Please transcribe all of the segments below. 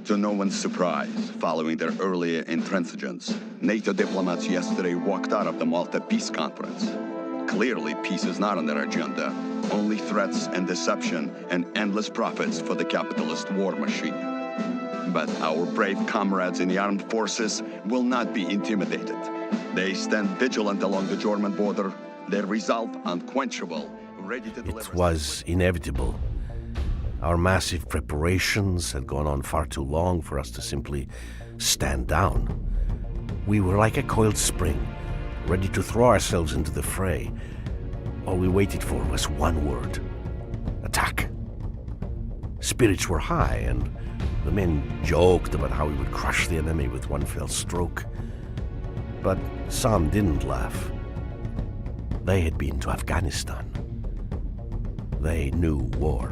To no one's surprise, following their earlier intransigence, NATO diplomats yesterday walked out of the Malta Peace Conference. Clearly, peace is not on their agenda. Only threats and deception and endless profits for the capitalist war machine. But our brave comrades in the armed forces will not be intimidated. They stand vigilant along the German border, their resolve unquenchable, ready to deliver... It was inevitable. Our massive preparations had gone on far too long for us to simply stand down. We were like a coiled spring, ready to throw ourselves into the fray. All we waited for was one word: attack. Spirits were high, and the men joked about how we would crush the enemy with one fell stroke. But some didn't laugh. They had been to Afghanistan. They knew war.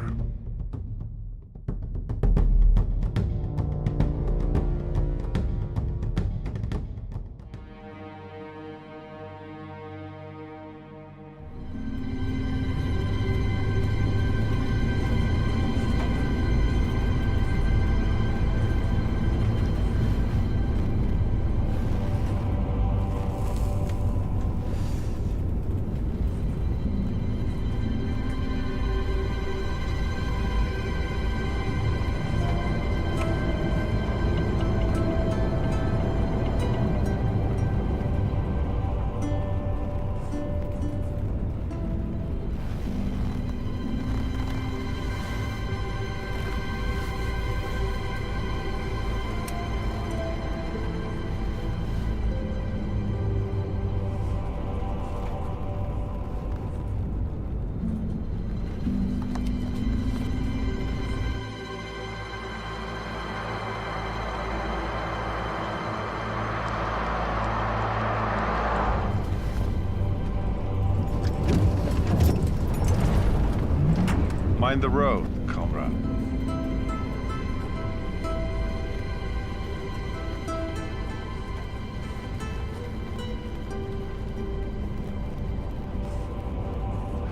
Mind the road, comrade.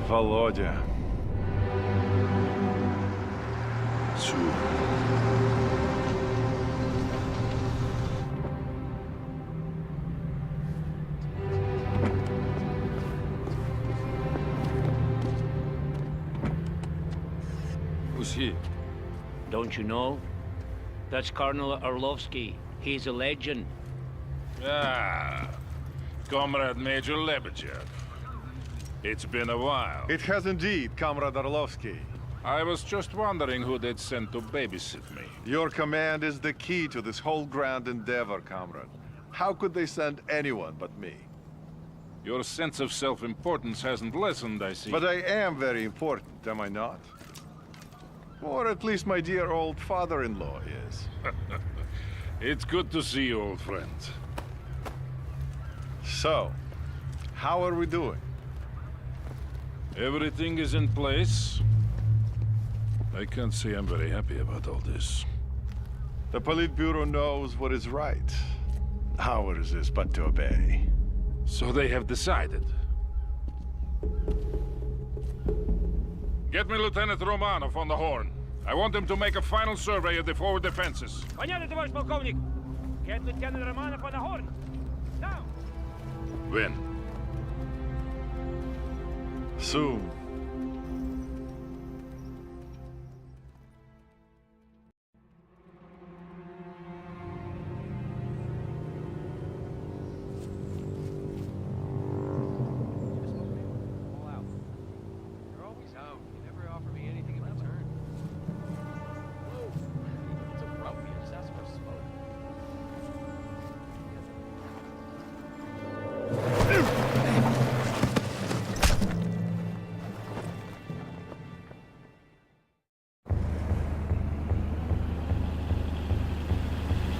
Володя. Who's he? Don't you know? That's Colonel Orlovsky. He's a legend. Ah, Comrade Major Lebedev. It's been a while. It has indeed, Comrade Orlovsky. I was just wondering who they'd sent to babysit me. Your command is the key to this whole grand endeavor, comrade. How could they send anyone but me? Your sense of self-importance hasn't lessened, I see. But I am very important, am I not? Or at least my dear old father-in-law is. It's good to see you, old friend. So, How are we doing? Everything is in place. I can't say I'm very happy about all this. The Politburo knows what is right. Ours is but to obey. So they have decided. Get me Lieutenant Romanov on the horn. I want him to make a final survey of the forward defenses. Понятно, товарищ полковник. Get Lieutenant Romanov on the horn. Now. When? Soon.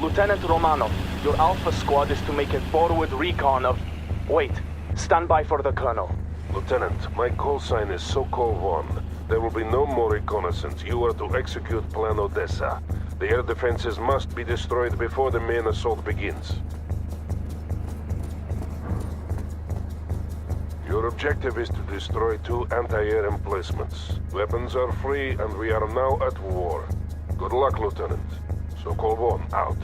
Lieutenant Romanov, your Alpha squad is to make a forward recon of... Wait, stand by for the Colonel. Lieutenant, my call sign is Sokol 1. There will be no more reconnaissance. You are to execute Plan Odessa. The air defenses must be destroyed before the main assault begins. Your objective is to destroy 2 anti-air emplacements. Weapons are free and we are now at war. Good luck, Lieutenant. Sokol 1, out.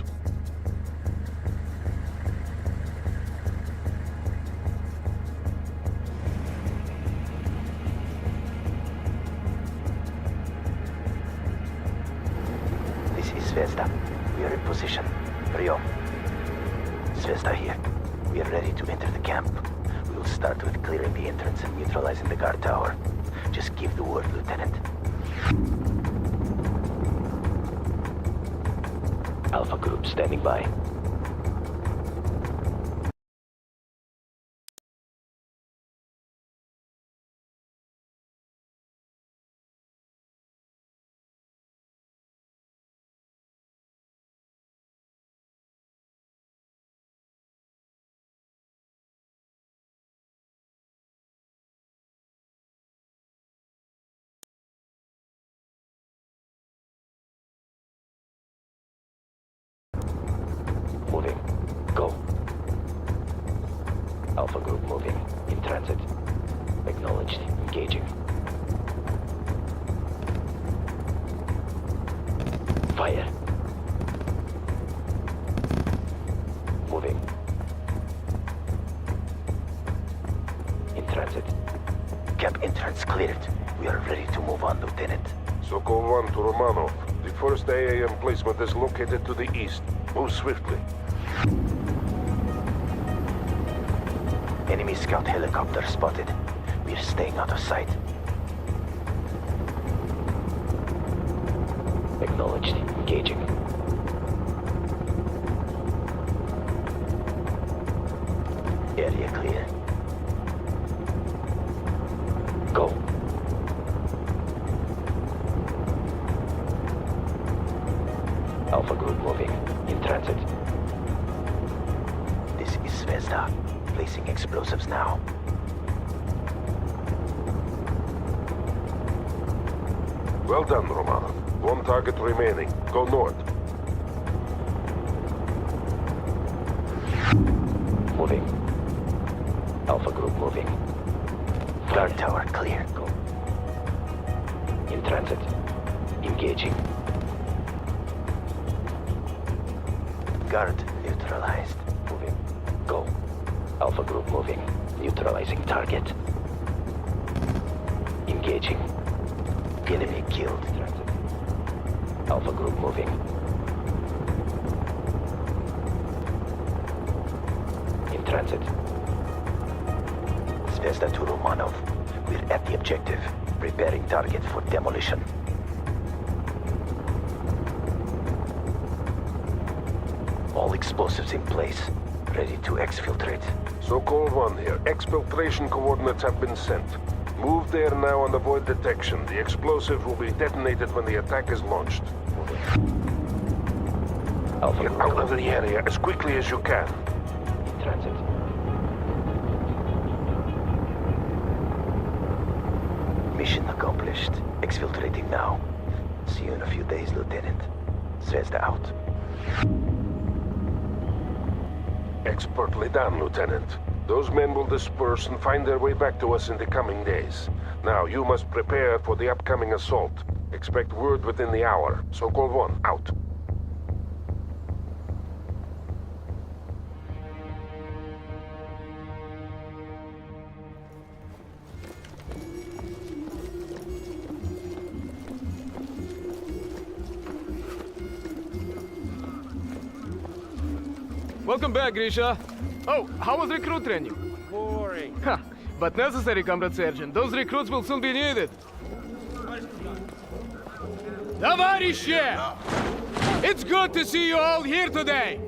This is Zvezda. We are in position. Rio. Zvezda here. We are ready to enter the camp. We will start with clearing the entrance and neutralizing the guard tower. Just give the word, Lieutenant. Alpha Group standing by. Moving. Go. Alpha Group moving. In transit. Acknowledged. Engaging. Fire. Moving. In transit. Camp entrance cleared. We are ready to move on, Lieutenant. Sokol 1 to Romanov. The first AA emplacement is located to the east. Move swiftly. Enemy scout helicopter spotted. We are staying out of sight. Acknowledged. Engaging. Area clear. Go. Alpha Group moving. In transit. This is Zvezda. Placing explosives now. Well done, Romanov. 1 target remaining. Go north. Moving. Alpha Group moving. Guard tower clear. Go. In transit. Engaging. Guard neutralized. Moving. Go. Alpha Group moving. Neutralizing target. Engaging. Enemy killed. Transit. Alpha Group moving. In transit. Zvezda to Romanov. We're at the objective. Preparing target for demolition. All explosives in place. Ready to exfiltrate. Sokol 1 here. Exfiltration coordinates have been sent. Move there now and avoid detection. The explosive will be detonated when the attack is launched. Alpha Get Group out of the area as quickly as you can. in transit. Mission accomplished. Exfiltrating now. See you in a few days, Lieutenant. Zvezda out. Expertly done, Lieutenant. Those men will disperse and find their way back to us in the coming days. Now, you must prepare for the upcoming assault. Expect word within the hour. Sokol 1, out. Welcome back, Grisha. Oh, how was recruit training? Boring. Ha, but necessary, Comrade Sergeant. Those recruits will soon be needed. Товарищи! It's good to see you all here today.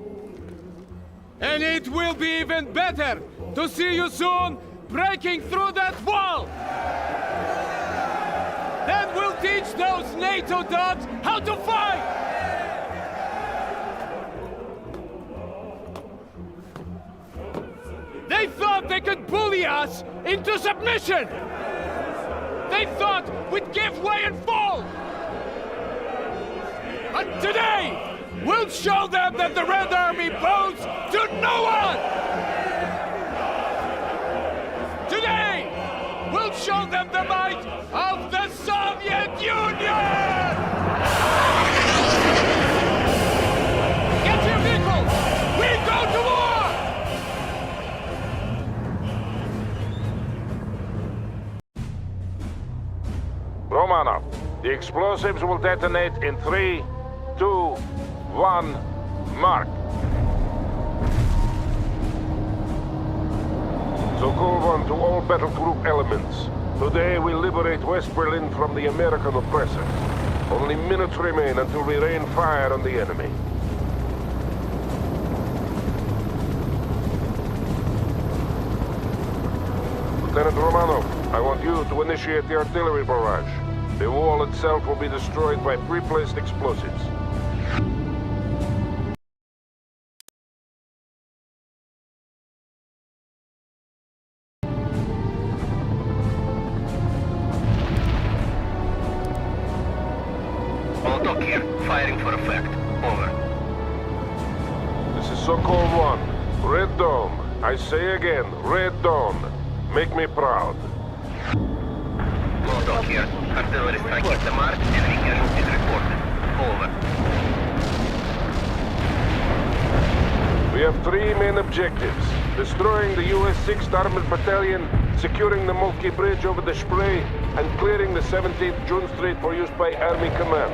And it will be even better to see you soon breaking through that wall! Then we'll teach those NATO dogs how to fight! They thought they could bully us into submission! They thought we'd give way and fall! But today, we'll show them that the Red Army bows to no one! Today, we'll show them the might of the Soviet Union! Get your vehicles! We go to war! Romanov, the explosives will detonate in 3, 2, 1, mark. Sokol 1 to all battle group elements. Today we liberate West Berlin from the American oppressor. Only minutes remain until we rain fire on the enemy. Lieutenant Romanov, I want you to initiate the artillery barrage. The wall itself will be destroyed by pre-placed explosives. All talk here. Firing for effect. Over. This is Sokol 1. Red Dawn. I say again, Red Dawn. Make me proud. All talk here. Artillery strike hit the mark. Enemy casualties reported. Over. We have 3 main objectives. Destroying the US 6th Armored Battalion, securing the Moltke Bridge over the Spree, and clearing the 17th June Street for use by Army Command.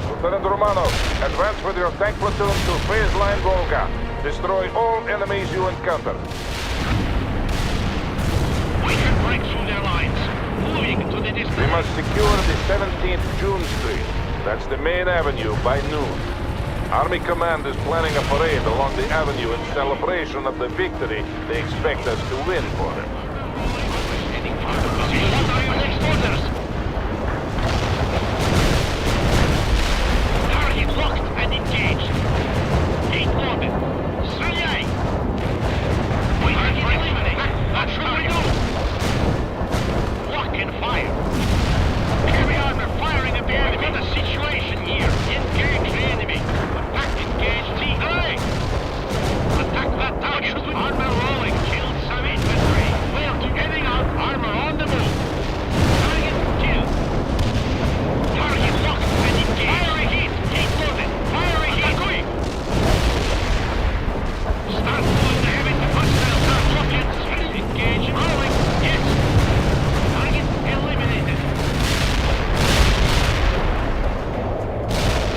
Lieutenant Romanov, advance with your tank platoon to phase line Volga. Destroy all enemies you encounter. We can break through their lines. Moving to the distance. We must secure the 17th June Street. That's the main avenue by noon. Army Command is planning a parade along the avenue in celebration of the victory they expect us to win for them. What are your next orders? Target locked and engaged. Gate loaded. Стреляй! Target eliminated. What should we do? Lock and fire. Heavy armor firing at the enemy. What a situation here. Engage the enemy. Attack engaged. Hey! Attack that target. Armor rolling. Killed some infantry. We're getting out. Armor on the move. Target killed. Target locked and engaged. Fire heat. Gate loaded. Fire heat. Start moving the heavy hostile. Start rockets. Engage. Rolling. Yes. Target eliminated.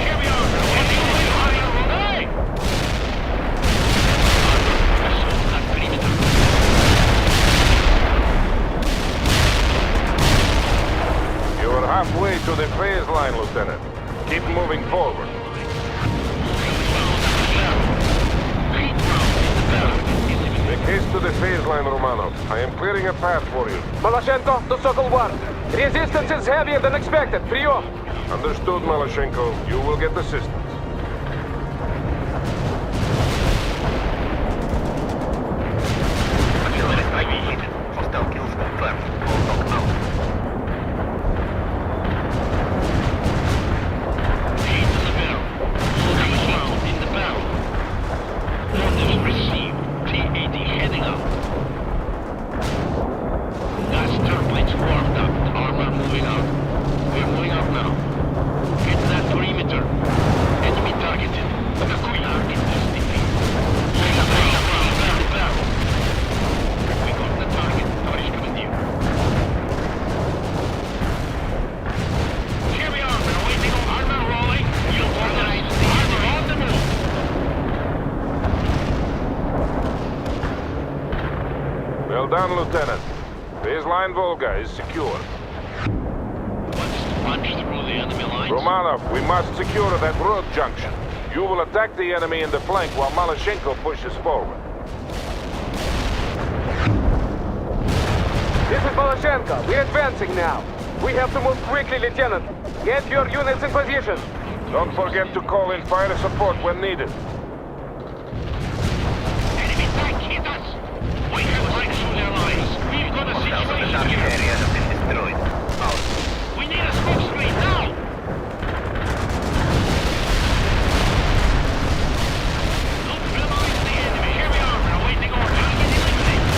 Heavy armor. Heavy fire. Hey! Assault not perimeter. You are halfway to the phase line, Lieutenant. Keep moving forward. Make haste to the phase line, Romanov. I am clearing a path for you. Maloshenko to Sokol 1. Resistance is heavier than expected. Прием! Understood, Maloshenko. You will get assistance. Artillery strike completed. Hostile kills confirmed. All talk out. Aim to the barrel. Focus round in the barrel. Orders received. T-80 heading out. Gas turbines warmed up. Armor moving out. We're moving out now. Get to that perimeter. Enemy targeted. Target is defeated. Barrel. We got the target. Toward commandeer. Here we are. We're waiting on armor rolling. You'll organize the armor on the move. Well done, Lieutenant. Baseline Volga is secure. What's to punch through the enemy lines? Romanov, we must secure that road junction. You will attack the enemy in the flank while Malashenko pushes forward. This is Malashenko. We're advancing now. We have to move quickly, Lieutenant. Get your units in position. Don't forget to call in fire support when needed. Enemy tank hit us! We have right through their lines. We've got a Hostiles on the situation target here. area have been destroyed. Out. We need a smoke screen now! Neutralize the enemy. Here we are. We're awaiting orders. Target eliminated.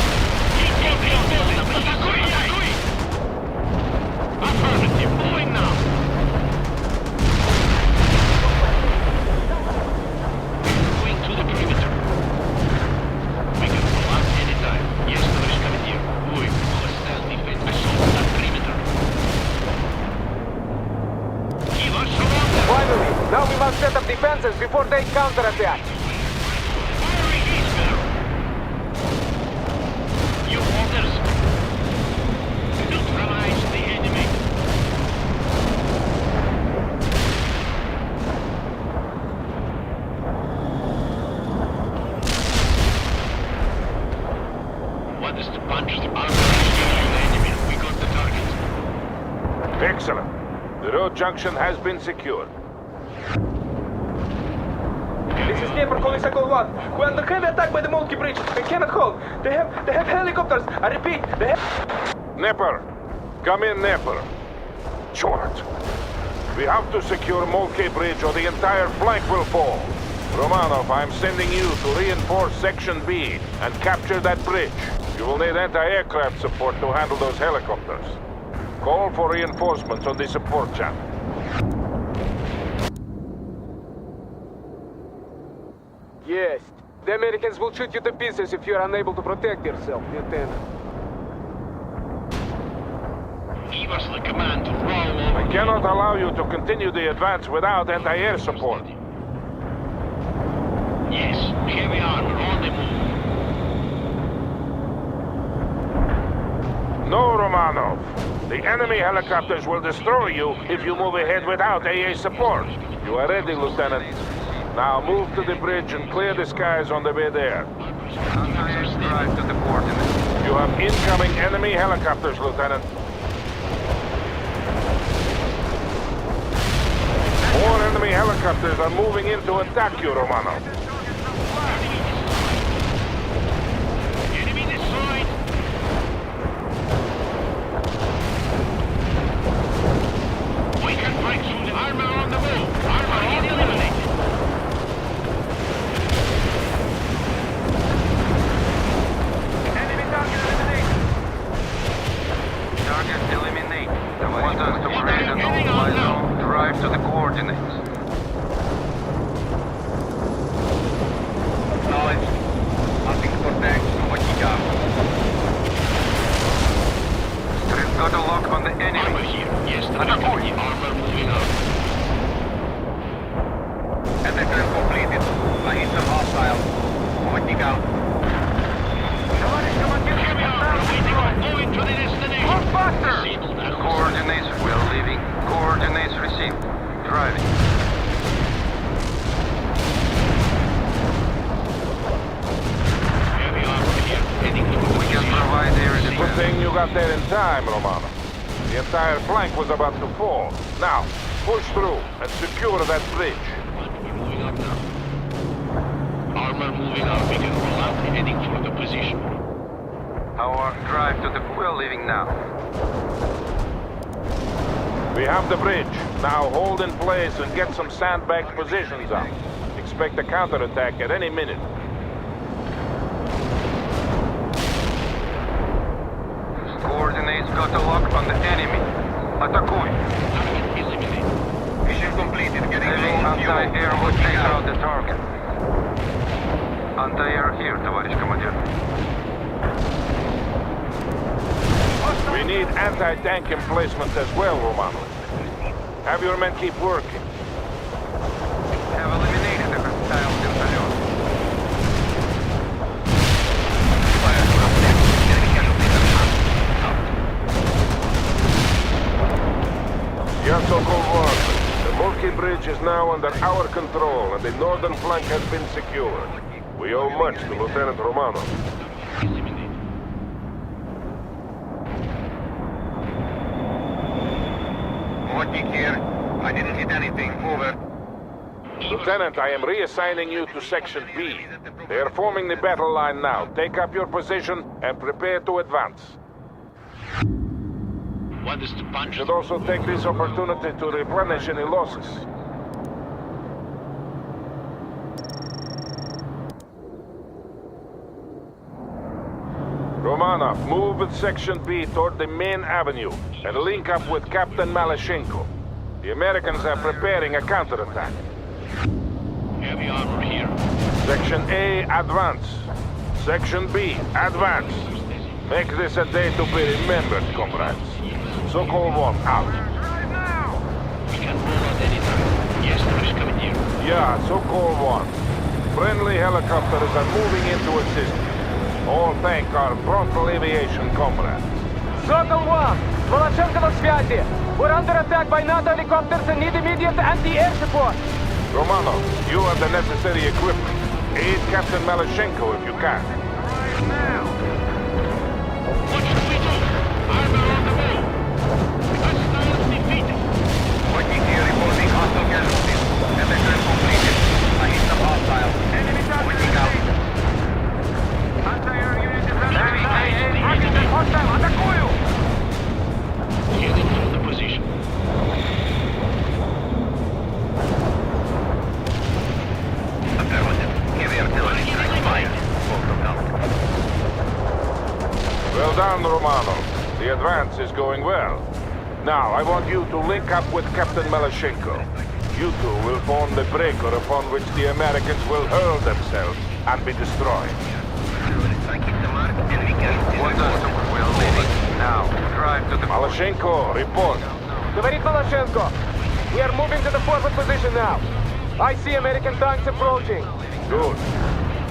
Keep building. Attack. Affirmative. Moving now. Going to the perimeter. We can pull out anytime. Yes, there is commandeer. Moving. Hostile defense. Assault that perimeter. Give us a order. Finally, now we must set up defenses before they counterattack. Firing eastbound. Your orders. Neutralize the enemy. What is the punch? The armor is the enemy. We got the target. Excellent. The road junction has been secured. This is Sniper calling Cycle 1. We're under heavy attack by the Molky Bridge. We cannot hold. They have helicopters. I repeat, they have... Nepper. Come in, Nepper. Short. We have to secure Molke Bridge or the entire flank will fall. Romanov, I'm sending you to reinforce Section B and capture that bridge. You will need anti-aircraft support to handle those helicopters. Call for reinforcements on the support channel. Yes. The Americans will shoot you to pieces if you're unable to protect yourself, Lieutenant. Give us the command to roll over. I cannot allow you to continue the advance without anti-air support. Yes, here we are. We're on the move. No, Romanov. The enemy helicopters will destroy you if you move ahead without AA support. You are ready, Lieutenant. Now move to the bridge and clear the skies on the way there. Drive to the coordinates. You have incoming enemy helicopters, Lieutenant. More enemy helicopters are moving in to attack you, Romanov. Enemy destroyed. We can break through the armor on the move. Armor eliminated. Enemy target eliminated. Target eliminated. Want us to create a no-fly zone. Drive to the coordinates. Knowledge. Nothing for tanks. What you got? Street got a lock on the enemy. Armor here. Yes, the armor moving out. Attack completed. I hit some hostile. What you got? Here we are. Waiting on going to the destination. Move faster! Disabled that Coordinates, we're leaving. Coordinates received. Driving. Here we are. We're here. Heading to We can provide air Good defense. thing you got there in time, Romanov. The entire flank was about to fall. Now, push through and secure that bridge. We're moving up now. moving our bigger rollout, heading for the position. Our drive to the... We're leaving now. We have the bridge. Now hold in place and get some sandbagged positions up. Expect a counterattack at any minute. Coordinates got a lock on the enemy. Атакуй! Target eliminated. Mission completed. Heavy anti-air will take out the target. Anti-air here, товарищ командир. We need anti-tank emplacements as well, Romano. Have your men keep working. Have eliminated the hostile вертолет. Yes, Sokol-1. The Mulki Bridge is now under our control and the northern flank has been secured. We owe much to Lieutenant Romano. Here. I didn't hit anything. Over. Lieutenant, I am reassigning you to Section B. They are forming the battle line now. Take up your position and prepare to advance. What is the punch? Should also take this opportunity to replenish any losses. Romanov, move with Section B toward the main avenue and link up with Captain Malashenko. The Americans are preparing a counterattack. Heavy armor here. Section A, advance. Section B, advance. Make this a day to be remembered, comrades. Sokol-1, out. We can move at any time. Yes, tоварищ командир. Yeah, Sokol-1. Friendly helicopters are moving into assist. All thank our frontal aviation comrades. Sokol-1! Malashenko на связи! We're under attack by NATO helicopters and need immediate anti-air support! Romanov, you have the necessary equipment. Aid Captain Malashenko if you can. What should we do? Armor on the move. Hostiles defeated. Working here reporting hostile casualties. Evacuation completed. I hit the hostile. Enemy target out. Anti-air unit is ready. Hostile, атакую! Heading for the position. Affirmative. Heavy artillery strike fire. Well done, Romano. The advance is going well. Now, I want you to link up with Captain Malashenko. You two will form the breaker upon which the Americans will hurl themselves and be destroyed. Now, drive to the... Malashenko, report. Говорит Malashenko! We are moving to the forward position now. I see American tanks approaching. Good.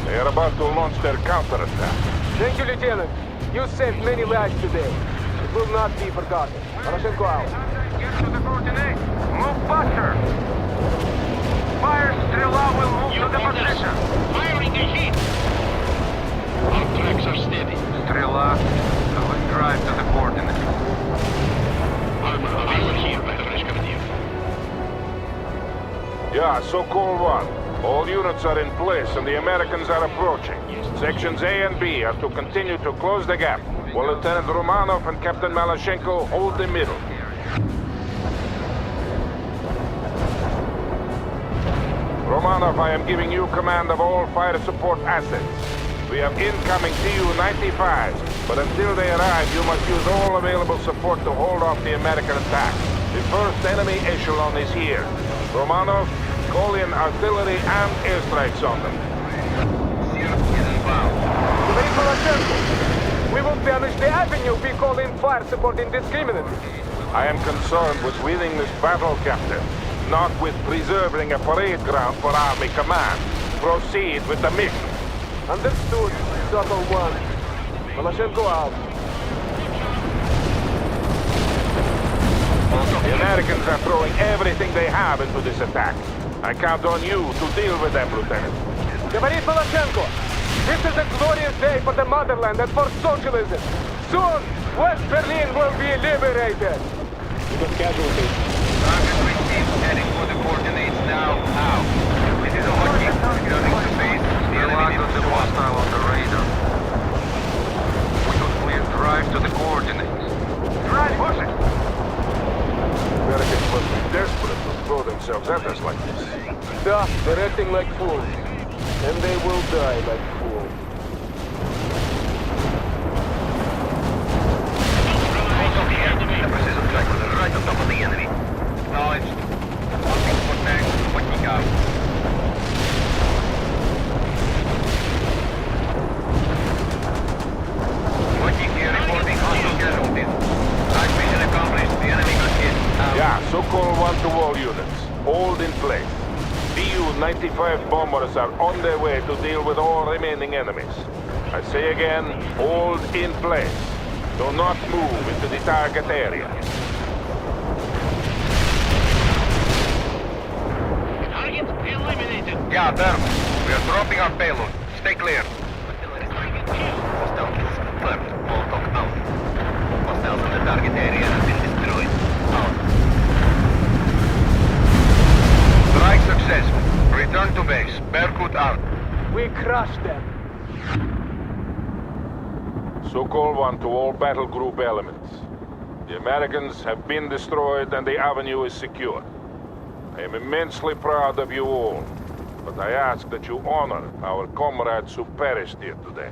They are about to launch their counterattack. Thank you, Lieutenant. You saved many lives today. It will not be forgotten. Malashenko out. Get to the coordinates. Move faster. Fire Strela will move You to the orders. position. Firing ahead. Our tracks are steady. Strela, let's drive to the coordinates. Armor here, товарищ командир. Yeah, Sokol-1. All units are in place and the Americans are approaching. Sections A and B are to continue to close the gap, while Lieutenant Romanov and Captain Malashenko hold the middle. Romanov, I am giving you command of all fire support assets. We have incoming Tu-95s, but until they arrive, you must use all available support to hold off the American attack. The first enemy echelon is here. Romanov, call in artillery and airstrikes on them. Говорит Malashenko! We will damage the avenue if we call in fire support indiscriminately. I am concerned with winning this battle, Captain, not with preserving a parade ground for Army Command. Proceed with the mission. Understood, Sokol-1. Malashenko out. The Americans are throwing everything they have into this attack. I count on you to deal with them, Lieutenant. Говорит Malashenko! This is a glorious day for the motherland and for socialism. Soon, West Berlin will be liberated. Target received. Heading for the coordinates now. This is a hotkey. Returning to base. The enemy themselves at us like this. Да, they're acting like fools. And they will die like fools. The precision track was right on top of the enemy. Acknowledged. Marking for tank. Watching out. Watching here, reporting hostile casualties. Night mission accomplished. The enemy got hit. Yeah, so-called 1 to all units. Hold in place. Tu-95 bombers are on their way to deal with all remaining enemies. I say again, hold in place. Do not move into the target area. Target eliminated. Yeah, there. We are dropping our payload. Stay clear. Target killed. Hostile kills confirmed. All talk out. Hostiles in the target area have been destroyed. Out. Strike successful. Return to base. Berkut out. We crushed them. So-called 1 to all battle group elements. The Americans have been destroyed and the avenue is secure. I am immensely proud of you all, but I ask that you honor our comrades who perished here today.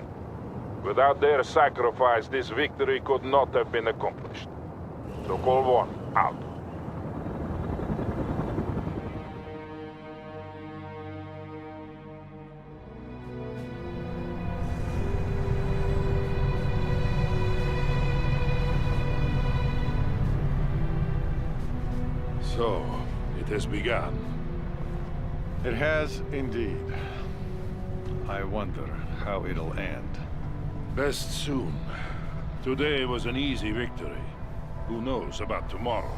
Without their sacrifice, this victory could not have been accomplished. So-called 1, out. So, it has begun. It has indeed. I wonder how it'll end. Best soon. Today was an easy victory. Who knows about tomorrow?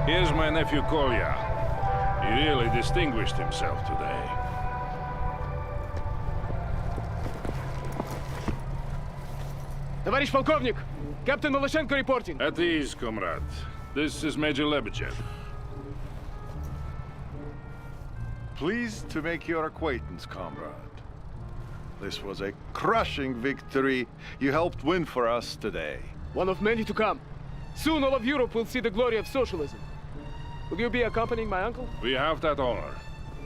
Here's my nephew Kolya. He really distinguished himself today. Товарищ полковник! Captain Malyshenko reporting. At ease, comrade. This is Major Lebedev. Pleased to make your acquaintance, comrade. This was a crushing victory you helped win for us today. One of many to come. Soon all of Europe will see the glory of socialism. Will you be accompanying my uncle? We have that honor.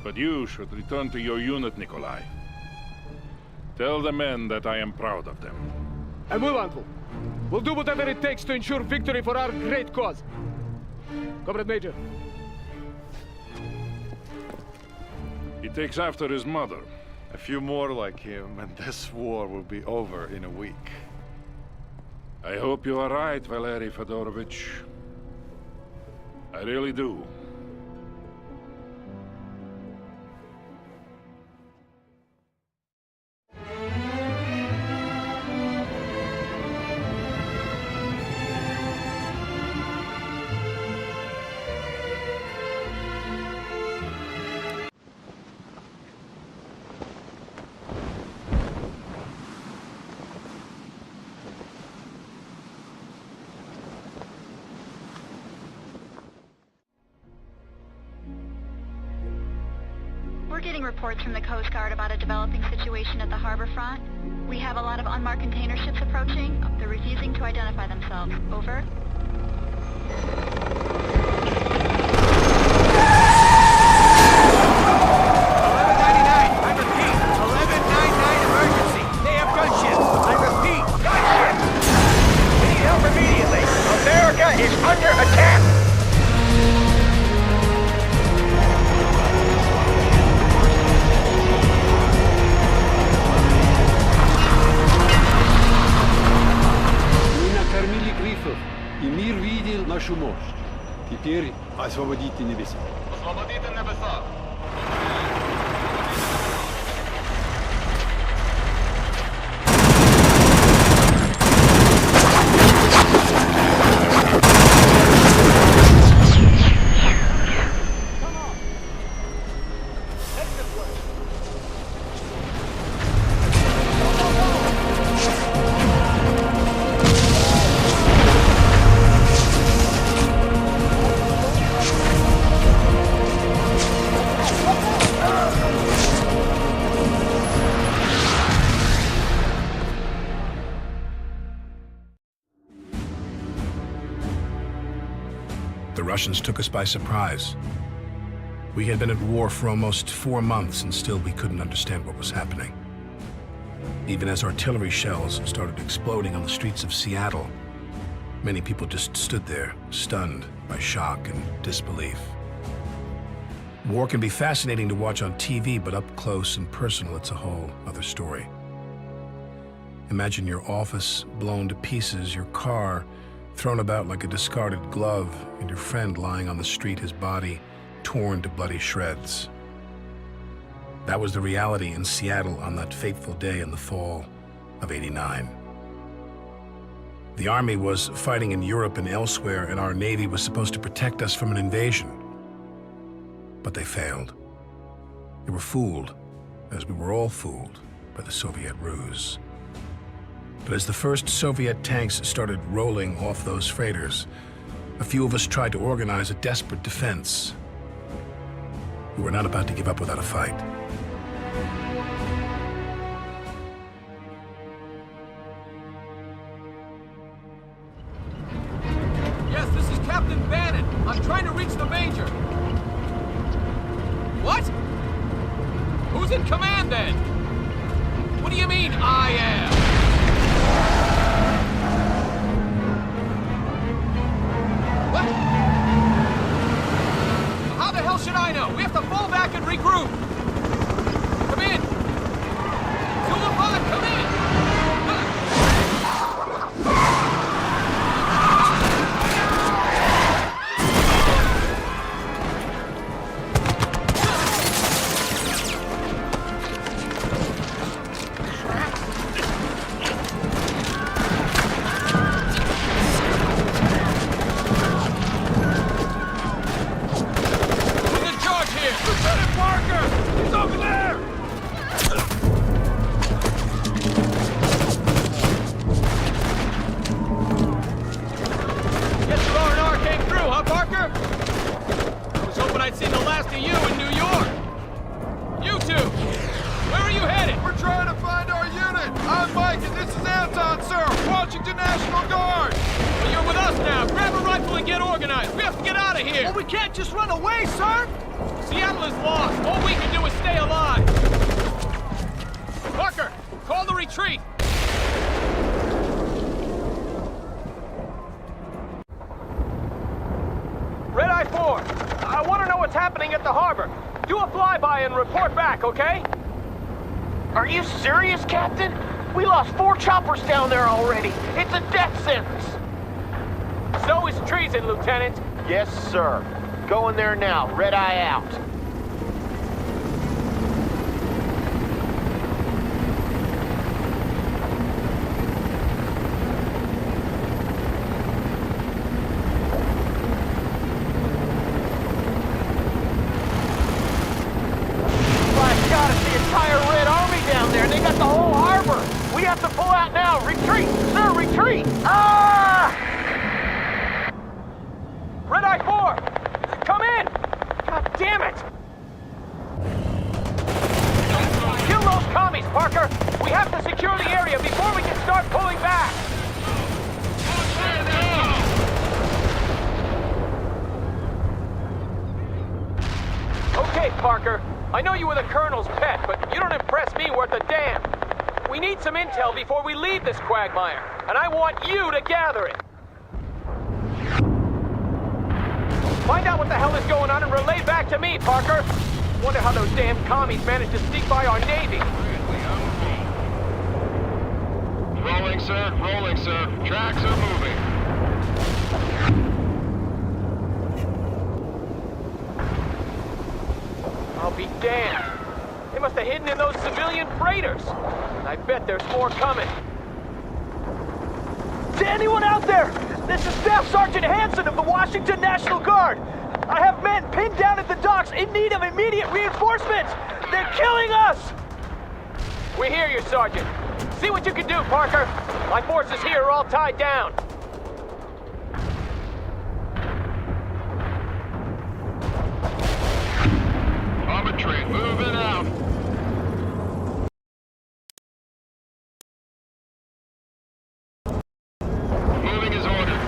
But you should return to your unit, Nikolai. Tell the men that I am proud of them. I will, uncle. We'll do whatever it takes to ensure victory for our great cause. Comrade Major. He takes after his mother. A few more like him, and this war will be over in a week. I hope you are right, Valery Fedorovich. I really do. We're getting reports from the Coast Guard about a developing situation at the harbor front. We have a lot of unmarked container ships approaching. They're refusing to identify themselves. Over. Is under attack! Мы накормили грифов, и мир видел нашу мощь. Теперь освободите небеса. Освободите небеса! Russians took us by surprise. We had been at war for almost 4 months, and still we couldn't understand what was happening. Even as artillery shells started exploding on the streets of Seattle, many people just stood there, stunned by shock and disbelief. War can be fascinating to watch on TV, but up close and personal, it's a whole other story. Imagine your office blown to pieces, your car thrown about like a discarded glove, and your friend lying on the street, his body torn to bloody shreds. That was the reality in Seattle on that fateful day in the fall of '89. The Army was fighting in Europe and elsewhere, and our Navy was supposed to protect us from an invasion. But they failed. They were fooled, as we were all fooled, by the Soviet ruse. But as the first Soviet tanks started rolling off those freighters, a few of us tried to organize a desperate defense. We were not about to give up without a fight. Yes, this is Captain Bannon. I'm trying to reach the Major. What? Who's in command then? What do you mean, I am? What? How the hell should I know? We have to fall back and regroup. Come in. 205, come in. Okay? Are you serious, Captain? We lost 4 choppers down there already. It's a death sentence. So is treason, Lieutenant. Yes, sir. Going there now. Red eye out. Parker. I know you were the Colonel's pet, but you don't impress me worth a damn. We need some intel before we leave this quagmire, and I want you to gather it. Find out what the hell is going on and relay back to me, Parker. Wonder how those damn commies managed to sneak by our Navy. Rolling, sir. Rolling, sir. Tracks are moving. I'll be damned. They must have hidden in those civilian freighters. I bet there's more coming. To anyone out there, this is Staff Sergeant Hanson of the Washington National Guard. I have men pinned down at the docks in need of immediate reinforcements. They're killing us! We hear you, Sergeant. See what you can do, Parker. My forces here are all tied down. Armored train moving out. Moving is ordered.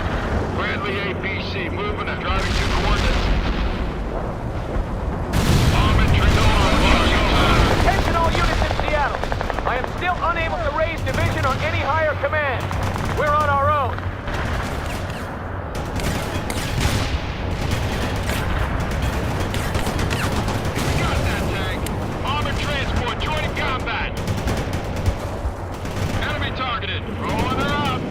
Bradley APC moving and driving to want any higher command. We're on our own. Got that tank. Armored transport joining combat. Enemy targeted. Rolling her up.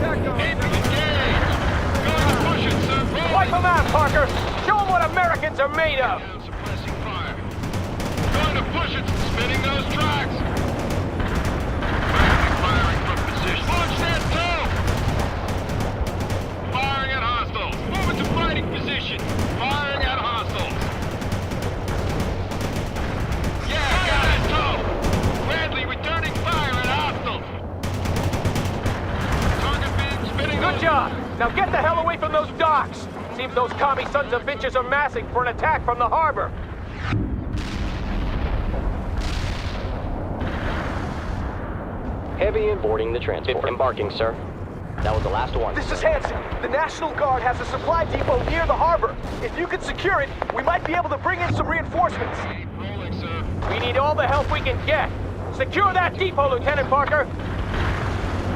Engaged. Going to push it, sir. Rolling. Wipe them out, Parker. Show them what Americans are made of. Suppressing fire. Going to push it. Spinning those tracks. Firing from position. Launch that tow. Firing at hostiles. Moving to fighting position. Firing at hostiles. Yeah, got it. Tow. Bradley returning fire at hostiles. Target being spinning. Good job. Now get the hell away from those docks. Seems those commie sons of bitches are massing for an attack from the harbor. Heavy in boarding the transport. Embarking, sir. That was the last one. This is Hanson. The National Guard has a supply depot near the harbor. If you could secure it, we might be able to bring in some reinforcements. Rolling, sir. We need all the help we can get. Secure that depot, Lieutenant Parker.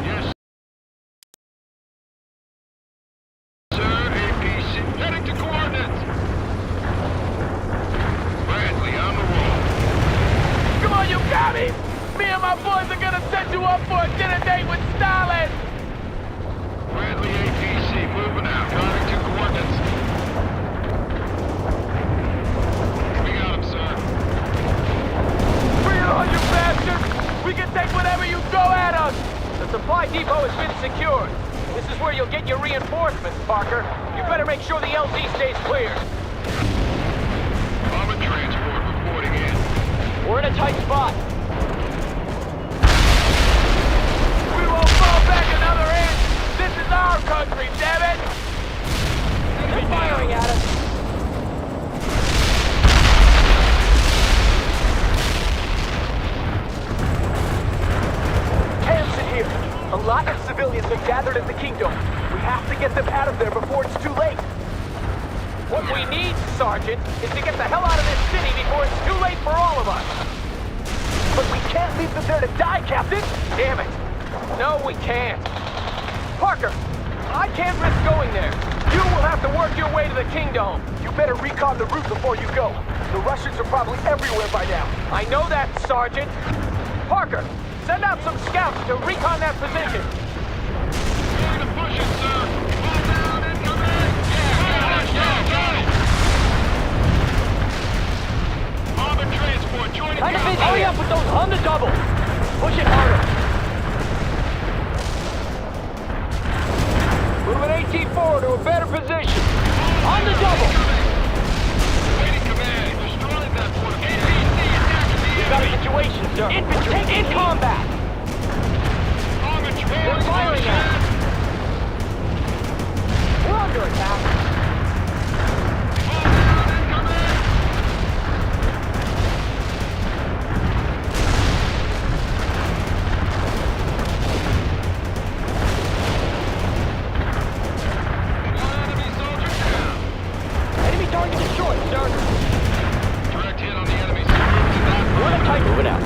Yes, sir. APC. Heading to coordinates. Bradley on the roll. Come on, you got me! Me and my boys are gonna set you up for a dinner date with Stalin! Bradley APC moving out. Driving to coordinates. We got him, sir. Bring it on, you bastards! We can take whatever you throw at us! The supply depot has been secured. This is where you'll get your reinforcements, Parker. You better make sure the LZ stays clear. Armored transport reporting in. We're in a tight spot. We won't fall back another inch! This is our country, damn it! They're firing at us. Hanson here. A lot of civilians are gathered at the Kingdom. We have to get them out of there before it's too late. What we need, Sergeant, is to get the hell out of this city before it's too late for all of us! But we can't leave them there to die, Captain! Damn it! No, we can't. Parker, I can't risk going there. You will have to work your way to the Kingdom. You better recon the route before you go. The Russians are probably everywhere by now. I know that, Sergeant. Parker, send out some scouts to recon that position. Going to push it, sir. Fall down, incoming. Yeah, got it. Armored transport joining combat. Hurry up with those on the double. Push it harder. Moving AT-4 to a better position. On the double. Waiting command. Destroying that one. APC attacking the We've got a enemy. situation, sir. Infantry in combat. Armored They're firing at us. We're under attack. Fall down, incoming. One enemy soldier down. Enemy target destroyed, sir. Direct hit on the enemy. Move to that We're in a tight. Moving out.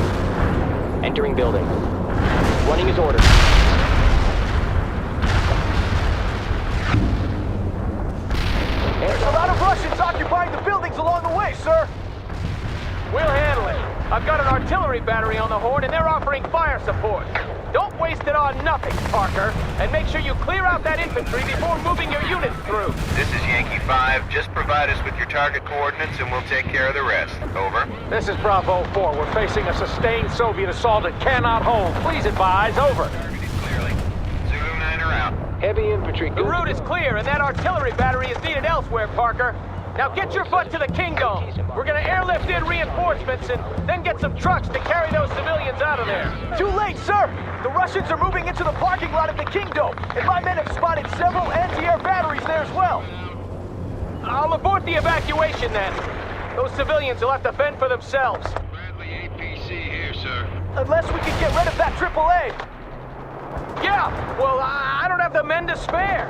Entering building. Running his orders. There's a lot of Russians occupying the buildings along the way, sir. We'll handle it. I've got an artillery battery on the horn, and they're offering fire support. Don't waste it on nothing, Parker. And make sure you clear out that infantry before moving your units through. This is Yankee 5. Just provide us with your target coordinates and we'll take care of the rest. Over. This is Bravo 4. We're facing a sustained Soviet assault and cannot hold. Please advise. Over. Targeted clearly. Zulu 9 are out. Heavy infantry. The route is clear, and that artillery battery is needed elsewhere, Parker. Now get your butt to the Kingdom. We're gonna airlift in reinforcements and then get some trucks to carry those civilians out of there. Too late, sir! The Russians are moving into the parking lot at the Kingdom, and my men have spotted several anti-air batteries there as well. I'll abort the evacuation then. Those civilians will have to fend for themselves. Bradley APC here, sir. Unless we can get rid of that AAA. Yeah, well, I don't have the men to spare.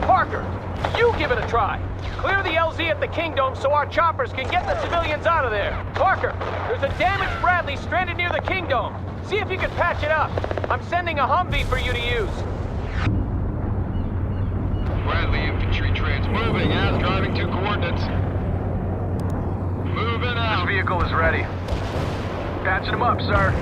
Parker, You give it a try. Clear the LZ at the Kingdome so our choppers can get the civilians out of there. Parker, there's a damaged Bradley stranded near the Kingdome. See if you can patch it up. I'm sending a Humvee for you to use. Bradley infantry trans moving as driving to coordinates. Moving out. This vehicle is ready. Patching him up, sir.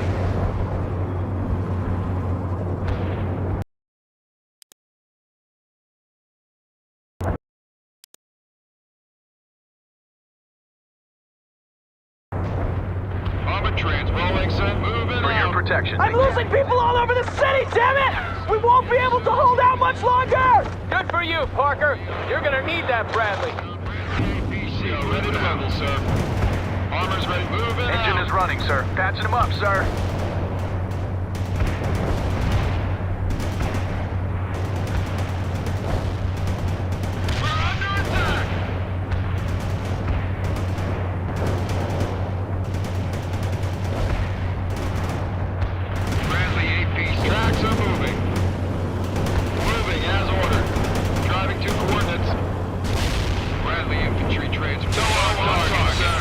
Armored trans rolling, sir. Moving For your protection. I'm losing people all over the city, damn it! We won't be able to hold out much longer! Good for you, Parker. You're gonna need that Bradley. PC ready to handle, sir. Armor's ready. Moving Engine out. is running, sir. Patching him up, sir. Bradley APC. Tracks are moving. Moving as ordered. Driving to coordinates. Bradley infantry trans. Tow on target, sir.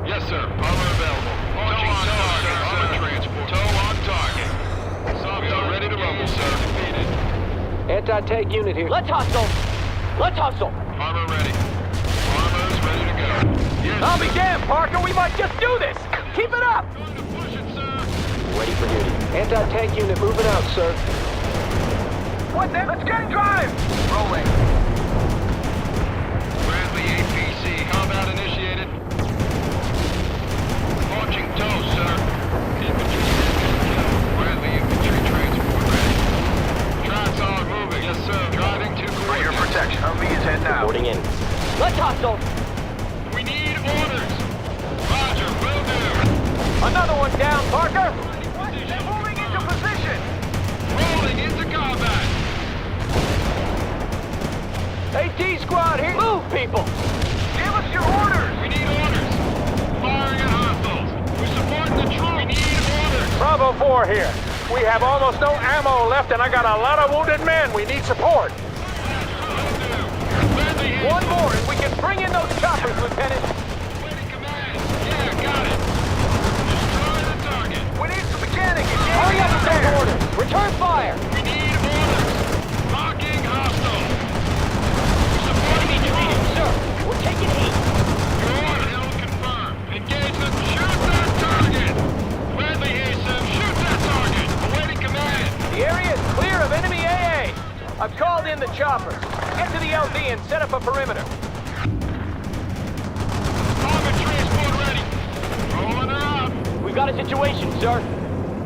Yes, sir. Armor available. Launching target, sir. Transport. Tow on target. We are ready to rumble, sir. Defeated. Anti-tank unit here. Let's hustle! Let's hustle! Armor ready. Armor's ready to go. Yes, I'll be sir. damned, Parker. We might just do this. Keep it up. Going to push it, sir. Ready for duty. Anti-tank unit moving out, sir. What the? Let's get in drive! Rolling. Bradley APC. Combat initiated. Launching tow, sir. Infantry Bradley infantry transport ready. Tracks are moving. Yes, sir. Driving to For your coordinates. protection, Humvee is heading out. Reporting in. Let's hustle! We need orders. Roger, will do. Another one down, Parker. They're moving into position! Rolling into combat. AT squad here. Move, people. Give us your orders! We need orders. Firing at hostiles. We're supporting the troops. We need orders. Bravo 4 here. We have almost no ammo left, and I got a lot of wounded men. We need support. Will do. Bradley here. One more, and we can bring in those choppers, Lieutenant. Waiting command. Yeah, got it. Destroy the target. We need some mechanic Hurry up with those orders! Return fire! We need orders. Locking hostile. We're supporting the troops. Sir, we're taking heat. Your order. Hill confirmed. Engage them. Shoot that target. Bradley here, sir. Shoot that target. Awaiting command. The area is clear of enemy AA. I've called in the choppers. Get to the LZ and set up a perimeter. Armored transport ready. Rolling her up. We've got a situation, sir.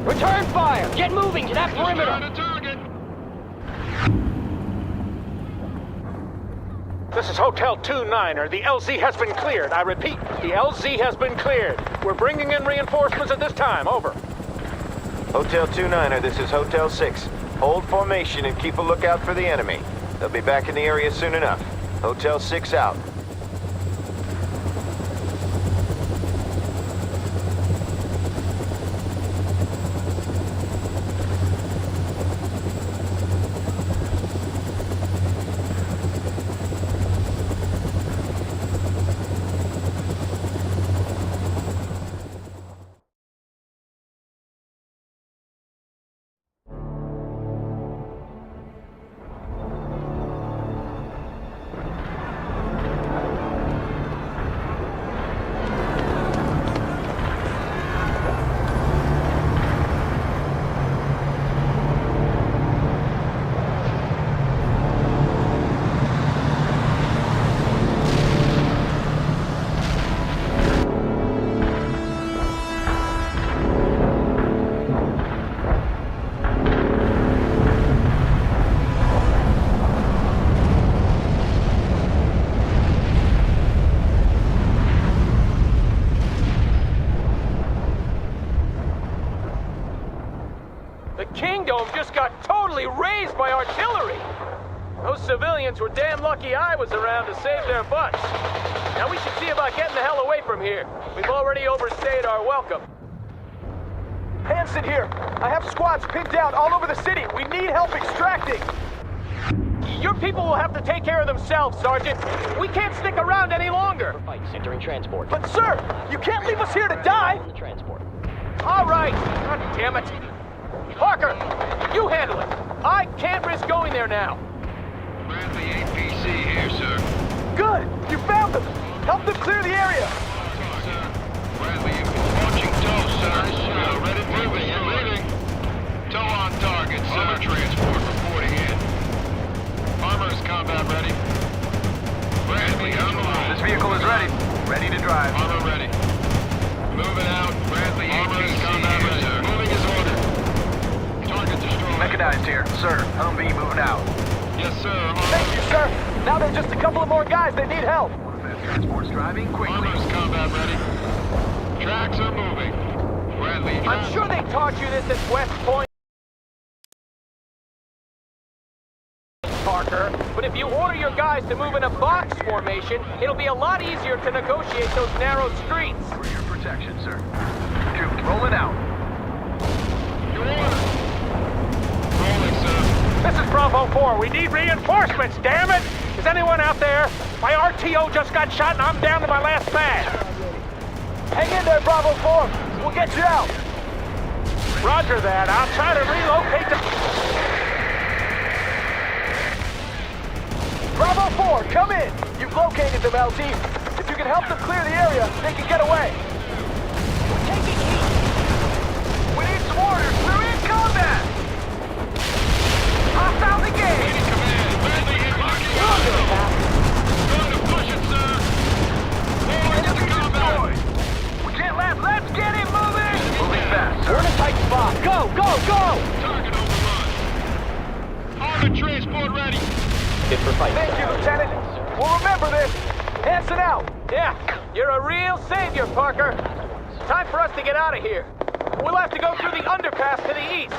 Return fire! Get moving to that Destroy perimeter! the target. This is Hotel 29er. The LZ has been cleared. I repeat, the LZ has been cleared. We're bringing in reinforcements at this time. Over. Hotel 29er, this is Hotel 6. Hold formation and keep a lookout for the enemy. They'll be back in the area soon enough. Hotel 6 out. Kingdome just got totally razed by artillery. Those civilians were damn lucky I was around to save their butts. Now we should see about getting the hell away from here. We've already overstayed our welcome. Hanson here. I have squads pinned down all over the city. We need help extracting. Your people will have to take care of themselves, Sergeant. We can't stick around any longer. Entering transport. But sir, you can't leave us here to die. The transport. All right. God damn it. Parker, you handle it. I can't risk going there now. Bradley APC here, sir. Good. You found them. Help them clear the area. Bradley, launching tow, sir. Ready, moving. Tow on target, sir. Armor transport reporting in. Armor is combat ready. Bradley, on the line. This vehicle is ready. Ready to drive. Armor ready. Moving out. Bradley, armor is combat ready, sir. Moving is ordered. Target destroyed. Mechanized here. Sir, Humvee moving out. Yes, sir. Thank you, sir. Now there's just a couple of more guys that need help. Transport's driving quickly. Armor is combat ready. Tracks are moving. Bradley, I'm sure they taught you this at West Point, Parker, but if you order your guys to move in a box formation, it'll be a lot easier to negotiate those narrow streets. For your protection, sir. Troops rolling out. Your order. Rolling, sir. This is Bravo 4. We need reinforcements, damn it! Is anyone out there? My RTO just got shot and I'm down to my last man. Hang in there, Bravo 4. We'll get you out. Roger that. I'll try to relocate the... Bravo 4, come in. You've located them, LZ. If you can help them clear the area, they can get away. We're taking heat. We need some orders. We're in combat. Hostiles engaged. Lady command. Bradley hit locking on. Going to push it, sir. Forward into combat. We can't left. Let's get it moving. Moving fast, sir. We're in a tight spot. Go, go, go. Target overrun. Armored transport ready. Fit for fight. Thank you, Lieutenant. We'll remember this. Hanson out. Yeah, you're a real savior, Parker. Time for us to get out of here. We'll have to go through the underpass to the east.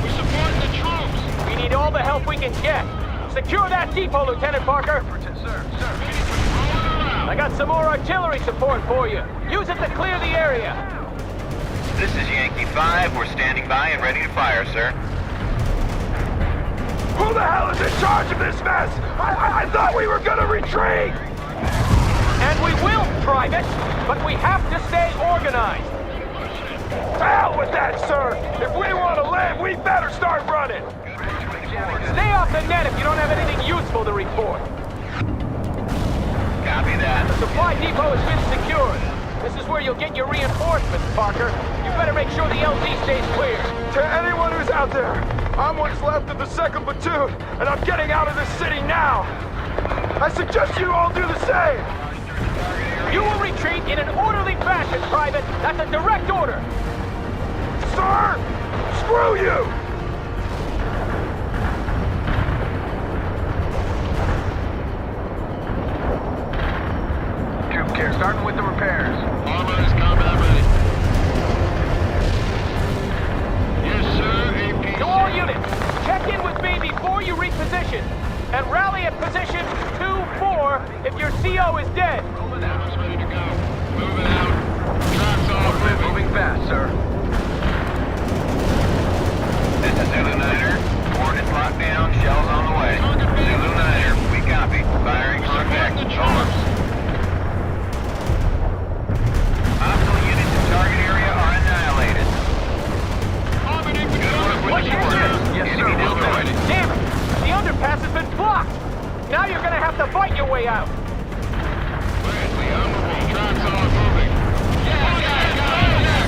We support the troops. We need all the help we can get. Secure that depot, Lieutenant Parker. Sir. I got some more artillery support for you. Use it to clear the area. This is Yankee 5. We're standing by and ready to fire, sir. Who the hell is in charge of this mess? I thought we were gonna retreat. And we will, Private, but we have to stay organized. To hell with that, sir. If we want to live, we better start running. Stay off the net if you don't have anything useful to report. Copy that. The supply depot has been secured. This is where you'll get your reinforcements, Parker. You better make sure the LZ stays clear. To anyone who's out there, I'm what's left of the 2nd Platoon, and I'm getting out of this city now. I suggest you all do the same. You will retreat in an orderly fashion, Private. That's a direct order. Sir, screw you. Troop care starting with the repairs. Armor is combat ready. Yes, sir. APC. To all units, check in with me before you reposition. And rally at position 2-4 if your CO is dead. Armor's ready to go. Moving out. Tracks off. Moving fast, sir. This is Zulu Niner. Coordinates locked down. Shells on the way. Zulu Niner. We copy. Firing subject. Over. Hostile units in target area are annihilated. Armored infantry. Yes, sir. We'll do it. Damn it! The underpass has been blocked! Now you're gonna have to fight your way out! Bradley, on the wall. Tracks are moving.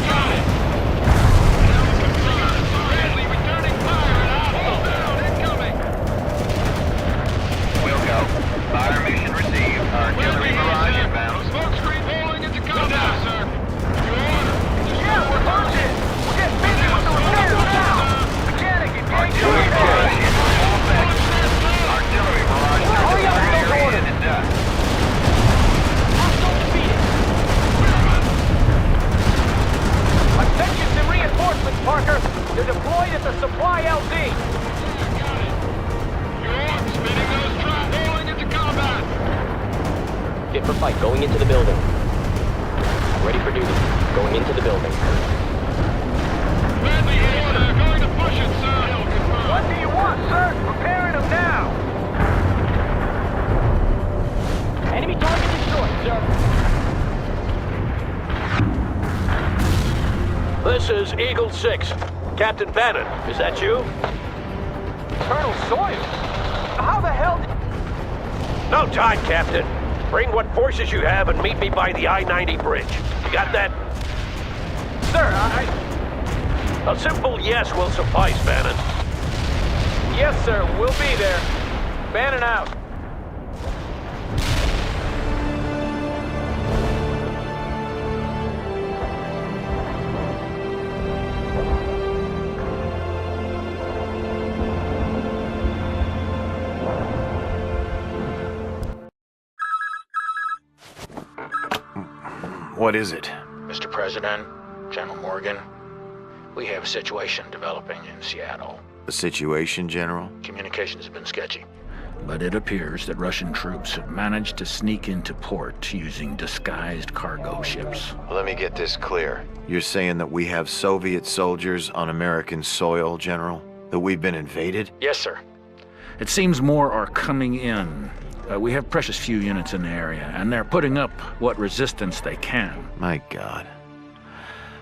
Got it. Bradley, returning fire and hostile down. Incoming. We'll go. Fire mission received. Artillery barrage inbound. Smoke screen rolling into combat, sir. Your order. Yeah, we're pushing. We're getting busy with the repairs now. Mechanic, Artillery barrage in full effect. Artillery barrage Hurry up with those area orders. is done. I've sent you some reinforcements, Parker. They're deployed at the supply LZ. You're spinning those traps rolling into combat. Fit for fight. Going into the building. Ready for duty. Going into the building. Bradley here, sir. Going to push it, sir. on, sir! Repairing them now! Enemy target destroyed, sir. This is Eagle 6. Captain Bannon, is that you? Colonel Sawyer? How the hell did... No time, Captain. Bring what forces you have and meet me by the I-90 bridge. You got that? Sir, A simple yes will suffice, Bannon. Yes, sir. We'll be there. Bannon out. What is it? Mr. President, General Morgan, we have a situation developing in Seattle. A situation, General? Communications have been sketchy, but it appears that Russian troops have managed to sneak into port using disguised cargo ships. Let me get this clear. You're saying that we have Soviet soldiers on American soil, General? That we've been invaded? Yes, sir. It seems more are coming in. We have precious few units in the area, and they're putting up what resistance they can. My God.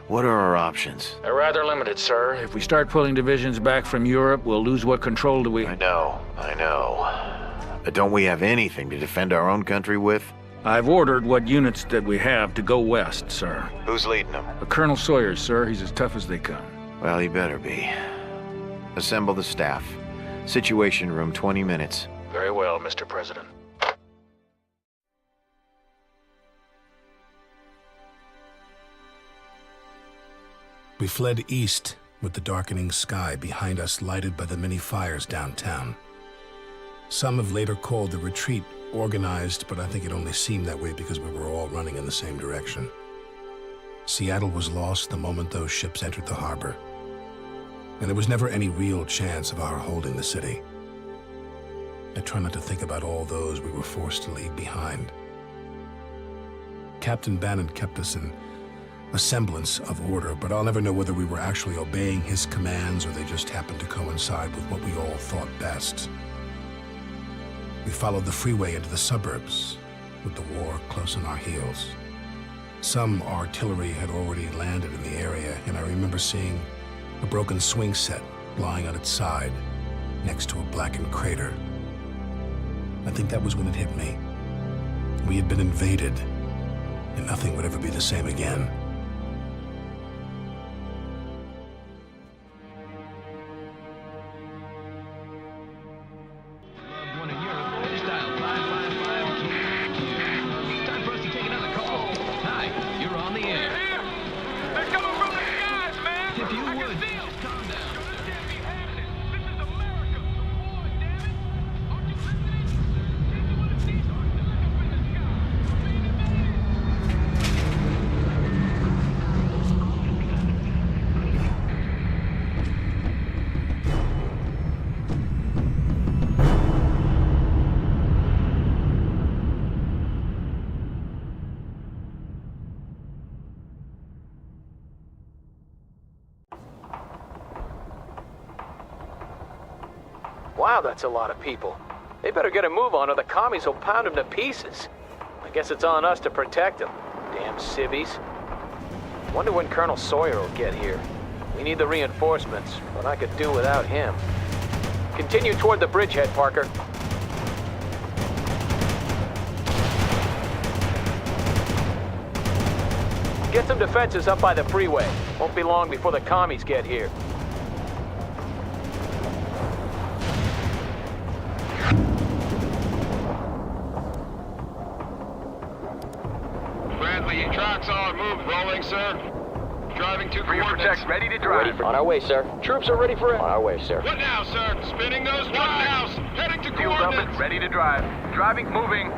What are our options? They're rather limited, sir. If we start pulling divisions back from Europe, we'll lose what control do we... I know. But don't we have anything to defend our own country with? I've ordered what units that we have to go west, sir. Who's leading them? Colonel Sawyer, sir. He's as tough as they come. Well, he better be. Assemble the staff. Situation room, 20 minutes. Very well, Mr. President. We fled east with the darkening sky behind us lighted by the many fires downtown. Some have later called the retreat organized, but I think it only seemed that way because we were all running in the same direction. Seattle was lost the moment those ships entered the harbor, and there was never any real chance of our holding the city. I try not to think about all those we were forced to leave behind. Captain Bannon kept us in a semblance of order, but I'll never know whether we were actually obeying his commands or they just happened to coincide with what we all thought best. We followed the freeway into the suburbs, with the war close on our heels. Some artillery had already landed in the area, and I remember seeing a broken swing set lying on its side next to a blackened crater. I think that was when it hit me. We had been invaded, and nothing would ever be the same again. Wow, that's a lot of people. They better get a move on or the commies will pound them to pieces. I guess it's on us to protect them. Damn civvies. Wonder when Colonel Sawyer will get here. We need the reinforcements, but I could do without him. Continue toward the bridgehead, Parker. Get some defenses up by the freeway. Won't be long before the commies get here. Bradley, tracks on move, rolling, sir. Driving to Rear coordinates. protect, ready to drive. On our way, sir. Troops are ready for it. On our way, sir. What now, sir? Spinning those tracks. Heading to Fueled up coordinates. and ready to drive. Driving, moving.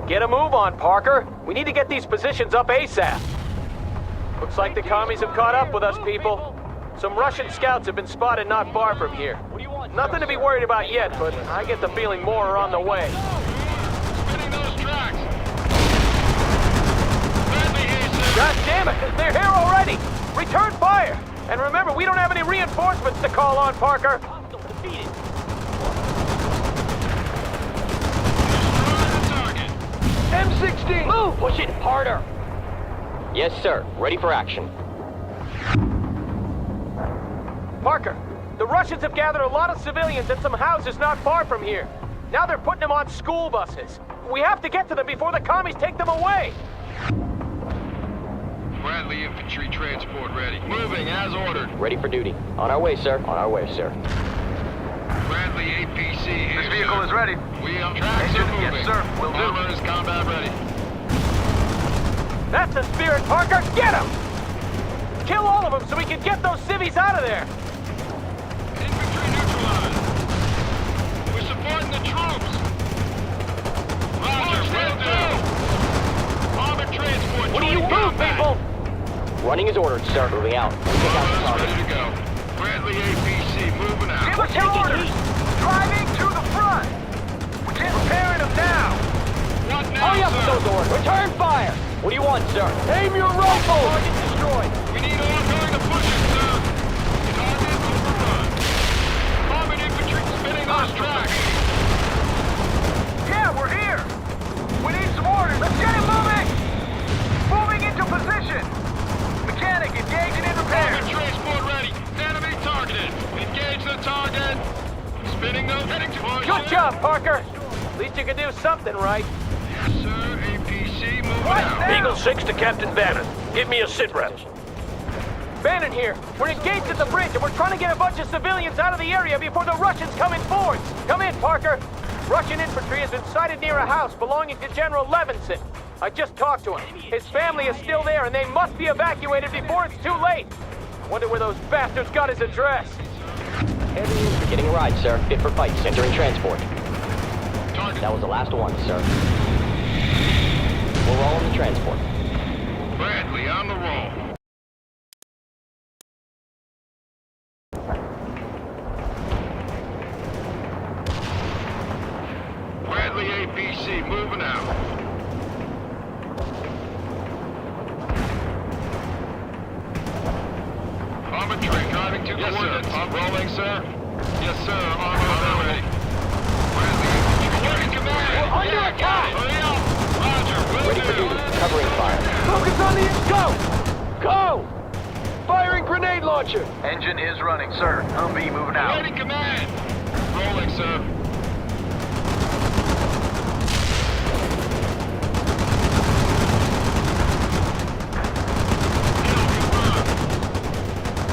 Get a move on, Parker. We need to get these positions up ASAP. Looks like the commies have caught up with us, people. Some Russian scouts have been spotted not far from here. Nothing to be worried about yet, but I get the feeling more are on the way. Spinning those tracks. Bradley here, sir. God damn it! They're here already! Return fire! And remember, we don't have any reinforcements to call on, Parker. Defeated. M16! Move! Push it harder! Yes, sir. Ready for action. Parker, the Russians have gathered a lot of civilians at some houses not far from here. Now they're putting them on school buses. We have to get to them before the commies take them away. Bradley infantry transport ready. Moving as ordered. Ready for duty. On our way, sir. On our way, sir. Bradley APC here. This vehicle is ready. We on tracks are moving. Yes, sir. Will do. Armor is combat ready. That's the spirit, Parker! Get them! Kill all of them so we can get those civvies out of there! Infantry neutralized. We're supporting the troops. Roger, will do. Armored transport. What do you move, people? Running as ordered, sir. Moving out. Take out the target. Ready to go. Bradley APC moving out. Give us your orders. Driving to the front. We're preparing them now. What now, Hurry up with those orders. Return fire. What do you want, sir? Aim your rifle! Target destroyed. We need all going to push it, sir. Target overrun. Armored infantry spinning those tracks. Yeah, we're here. We need some orders. Let's get it moving. Moving into position. Mechanic, engaging in repair. Armored transport ready. Enemy targeted. Engage the target. Spinning those heading to push. Good job, Parker. At least you can do something right. Yes, sir. APC moving out. Eagle 6 to Captain Bannon. Give me a sit rep. Bannon here. We're engaged at the bridge and we're trying to get a bunch of civilians out of the area before the Russians come in force. Come in, Parker. Russian infantry has been sighted near a house belonging to General Levinson. I just talked to him. His family is still there and they must be evacuated before it's too late. Wonder where those bastards got his address. Heavy infantry getting a ride, sir. Fit for fight. Entering transport. That was the last one, sir. We're all in the transport. Bradley on the roll. Bradley APC moving out. Armored train driving to coordinates. Yes, sir. Rolling, sir. Yes, sir. Armored ready. Bradley infantry working command. We're under attack. Hurry up. Roger. Ready for duty. Covering fire. Focus on the go! Go! Firing grenade launcher! Engine is running, sir. Humvee moving out. Ready command. Rolling, sir.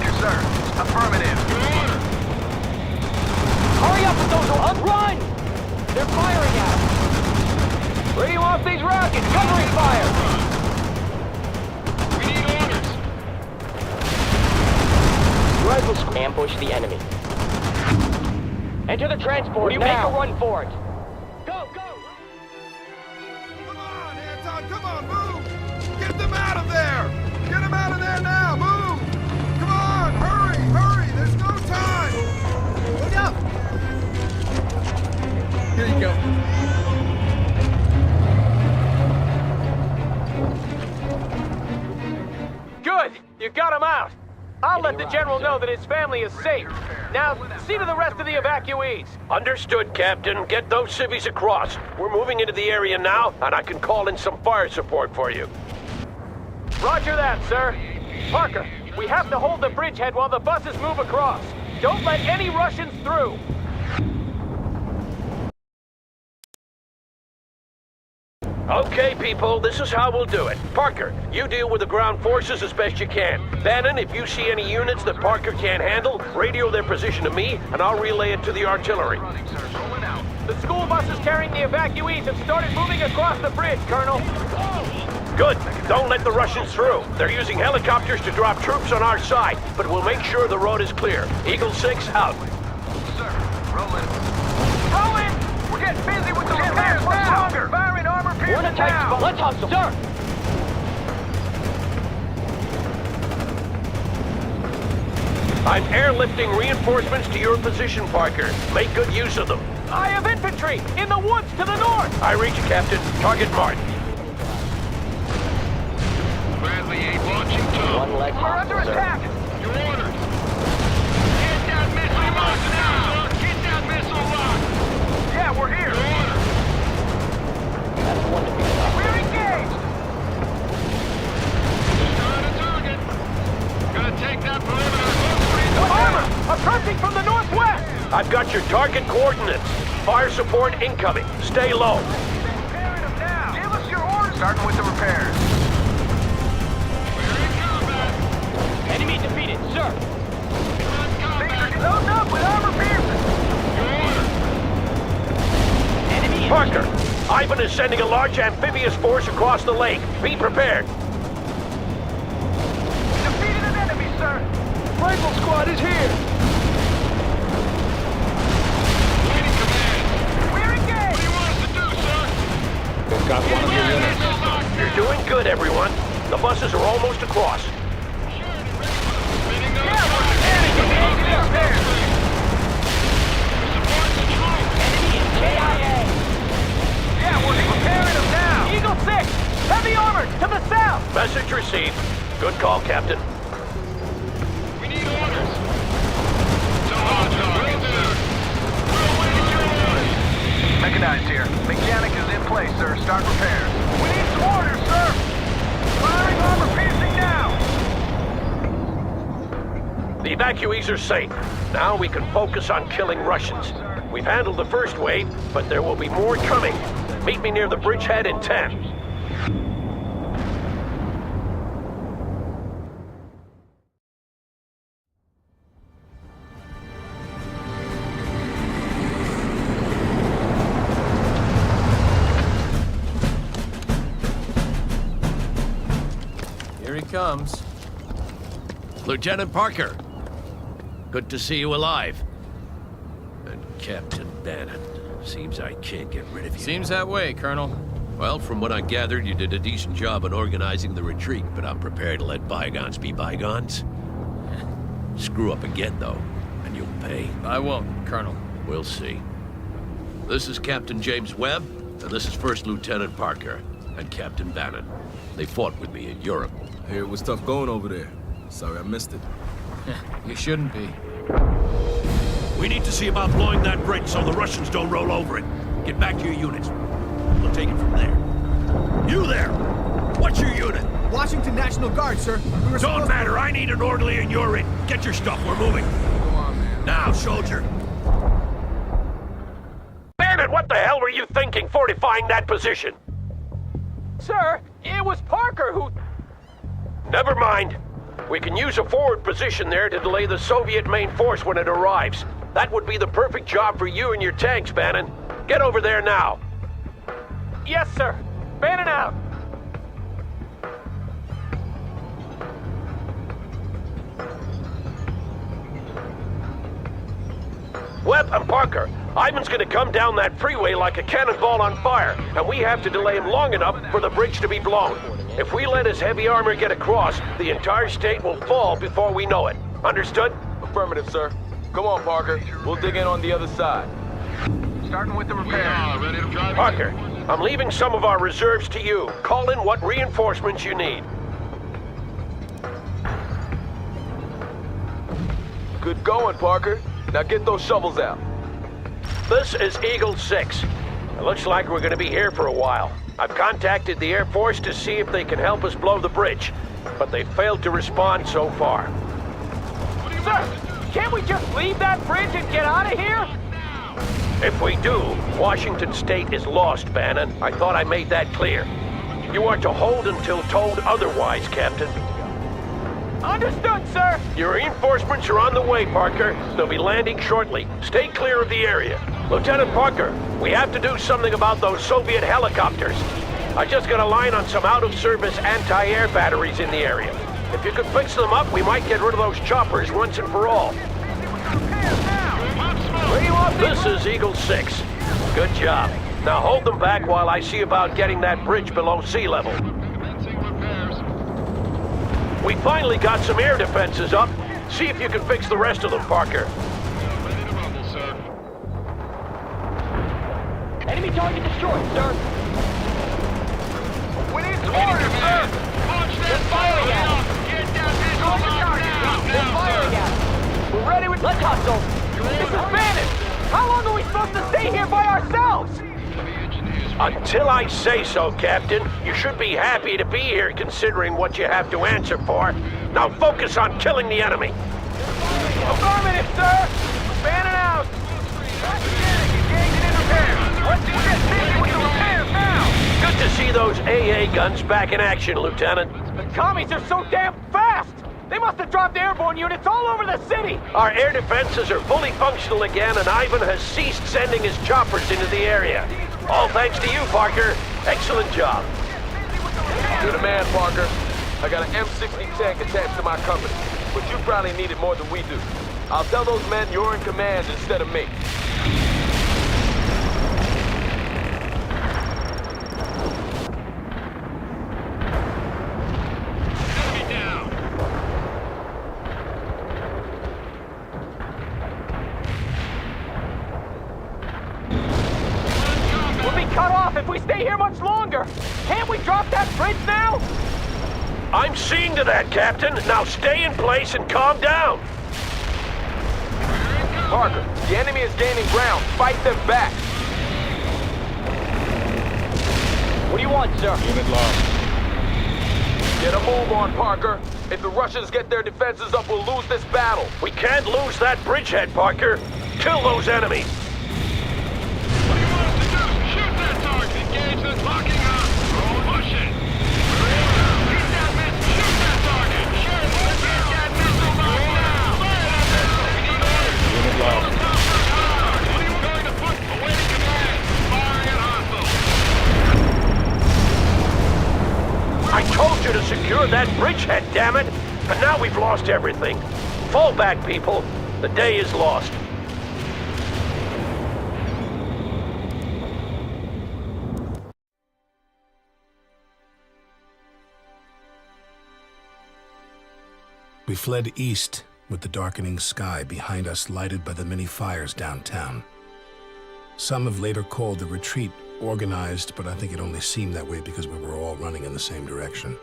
Yes, sir. Affirmative. Good order. Hurry up with those run! They're firing at us! Radio off these rockets! Covering fire! We need orders. Rifle ambush the enemy. Enter the transport now. Make a run for it. Go, go! Come on, Anton, come on, move! Get them out of there! Get them out of there now, move! Come on, hurry, hurry, there's no time! Look out! Here you go. Good! You got him out! I'll let the General know that his family is safe. Now, see to the rest of the evacuees. Understood, Captain. Get those civvies across. We're moving into the area now, and I can call in some fire support for you. Roger that, sir. Parker, we have to hold the bridgehead while the buses move across. Don't let any Russians through. Okay, people, this is how we'll do it. Parker, you deal with the ground forces as best you can. Bannon, if you see any units that Parker can't handle, radio their position to me, and I'll relay it to the artillery. The school buses carrying the evacuees have started moving across the bridge, Colonel. Good. Don't let the Russians through. They're using helicopters to drop troops on our side, but we'll make sure the road is clear. Eagle 6 out. Sir, rolling. Rolling! We're getting busy with the repairs now! Firing armor We're in a tight spot. Let's hustle. Sir! I'm airlifting reinforcements to your position, Parker. Make good use of them. I have infantry in the woods to the north. I reach you, Captain. Target marked. Bradley 8 launching two. One leg We're under sir. attack! Your orders. approaching from the northwest! I've got your target coordinates. Fire support incoming. Stay low. Give us your orders. Starting with the repairs. Enemy defeated, sir. Things are loading up with armor piercing. Parker, Ivan is sending a large amphibious force across the lake. Be prepared. Defeated an enemy, sir. Rifle squad is here. We're engaged. What do you want us to do, sir? They've got one of your units. You're doing good, everyone. The buses are almost across. Yeah, we're repairing them now! Eagle 6! Heavy armor! To the south! Message received. Good call, Captain. We need orders. Mechanized here. Mechanic is in place, sir. Start repairs. We need some orders, sir! Firing armor piercing now! The evacuees are safe. Now we can focus on killing Russians. We've handled the first wave, but there will be more coming. Meet me near the bridgehead in 10. Here he comes. Lieutenant Parker. Good to see you alive. And Captain Bannon. Seems I can't get rid of you. Seems that way, Colonel. Well, from what I gathered, you did a decent job in organizing the retreat, but I'm prepared to let bygones be bygones. Screw up again, though, and you'll pay. I won't, Colonel. We'll see. This is Captain James Webb, and this is First Lieutenant Parker and Captain Bannon. They fought with me in Europe. I hear it was tough going over there. Sorry I missed it. You shouldn't be. We need to see about blowing that bridge so the Russians don't roll over it. Get back to your units. We'll take it from there. You there! What's your unit? Washington National Guard, sir. Don't matter. I need an orderly and you're in. Get your stuff. We're moving. Come on, man. Now, soldier. Bannon, what the hell were you thinking fortifying that position? Sir, it was Parker who... Never mind. We can use a forward position there to delay the Soviet main force when it arrives. That would be the perfect job for you and your tanks, Bannon. Get over there now. Yes, sir. Bannon out. Webb and Parker, Ivan's gonna come down that freeway like a cannonball on fire, and we have to delay him long enough for the bridge to be blown. If we let his heavy armor get across, the entire state will fall before we know it. Understood? Affirmative, sir. Come on, Parker. We'll dig in on the other side. Starting with the repairs. Ready to drive. Parker, I'm leaving some of our reserves to you. Call in what reinforcements you need. Good going, Parker. Now get those shovels out. This is Eagle 6. It looks like we're gonna be here for a while. I've contacted the Air Force to see if they can help us blow the bridge, but they failed to respond so far. Sir, can't we just leave that bridge and get out of here? If we do, Washington State is lost, Bannon. I thought I made that clear. You are to hold until told otherwise, Captain. Understood, sir. Your reinforcements are on the way, Parker. They'll be landing shortly. Stay clear of the area. Lieutenant Parker, we have to do something about those Soviet helicopters. I just got a line on some out-of-service anti-air batteries in the area. If you could fix them up, we might get rid of those choppers once and for all. This is Eagle 6. Good job. Now hold them back while I see about getting that bridge below sea level. We finally got some air defenses up. See if you can fix the rest of them, Parker. Enemy target destroyed, sir. We need some orders, sir. They're firing at us. They're firing at us. We're ready with... Let's hustle. This is Bannon. How long are we supposed to stay here by ourselves? Until I say so, Captain. You should be happy to be here considering what you have to answer for. Now focus on killing the enemy. Affirmative, sir. AA guns back in action, Lieutenant. The commies are so damn fast! They must have dropped airborne units all over the city! Our air defenses are fully functional again, and Ivan has ceased sending his choppers into the area. All thanks to you, Parker. Excellent job. You're the man, Parker. I got an M60 tank attached to my company, but you probably need it more than we do. I'll tell those men you're in command instead of me. If we stay here much longer, can't we drop that bridge now? I'm seeing to that, Captain. Now stay in place and calm down. Parker, the enemy is gaining ground. Fight them back. What do you want, sir? Unit lost. Get a move on, Parker. If the Russians get their defenses up, we'll lose this battle. We can't lose that bridgehead, Parker. Kill those enemies. Engagement locking up. Push it. Keep that missile. Shoot that target. Sure, let's get that missile locked now. We need orders. Unit lost. What are you going to put? Awaiting command. Firing at hostiles. I told you to secure that bridgehead, damn it. But now we've lost everything. Fall back, people. The day is lost. We fled east, with the darkening sky behind us lighted by the many fires downtown. Some have later called the retreat organized, but I think it only seemed that way because we were all running in the same direction.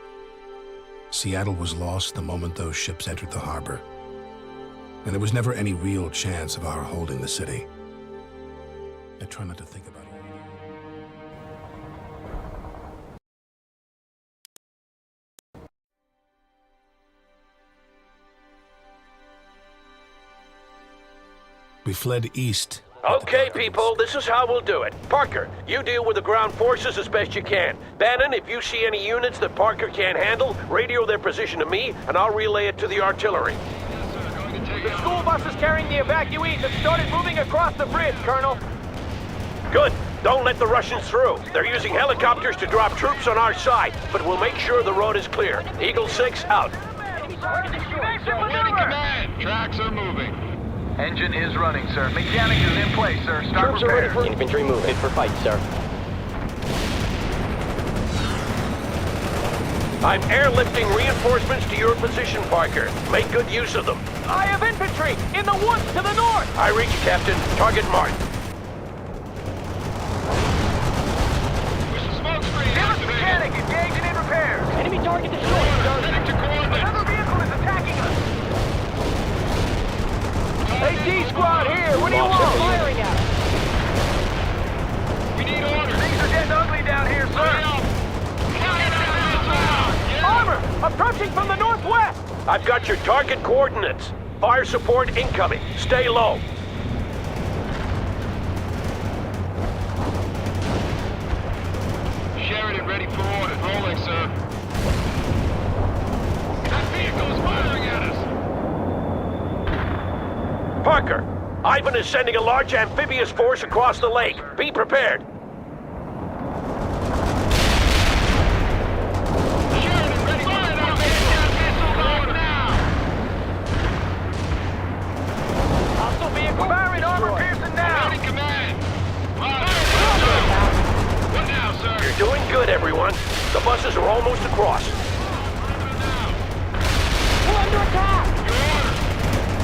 Seattle was lost the moment those ships entered the harbor, and there was never any real chance of our holding the city. I try not to think about it. We fled east. Okay, people, this is how we'll do it. Parker, you deal with the ground forces as best you can. Bannon, if you see any units that Parker can't handle, radio their position to me, and I'll relay it to the artillery. The school buses carrying the evacuees have started moving across the bridge, Colonel. Good. Don't let the Russians through. They're using helicopters to drop troops on our side, but we'll make sure the road is clear. Eagle 6, out. Waiting command. Tracks are moving. Engine is running, sir. Mechanic is in place, sir. Start Troops are ready repairs. for infantry move. Fit for fight, sir. I'm airlifting reinforcements to your position, Parker. Make good use of them. I have infantry in the woods to the north. I reach, Captain. Target marked. Smoke screen. Mechanic engaging in repairs. Enemy target destroyed, sir. Heading to coordinates. Another vehicle is attacking us. Hey, D-Squad here. What do you want? Firing at us. We need orders. Things are getting ugly down here, sir. Armor approaching from the northwest. I've got your target coordinates. Fire support incoming. Stay low. Sheridan ready for orders. Rolling, sir. That vehicle is firing at us. Parker, Ivan is sending a large amphibious force across the lake. Be prepared. Sheridan ready for orders. That missile load now. Hostile vehicle. Firing armor piercing now. Awaiting command. What now, sir? You're doing good, everyone. The buses are almost across. We're under attack.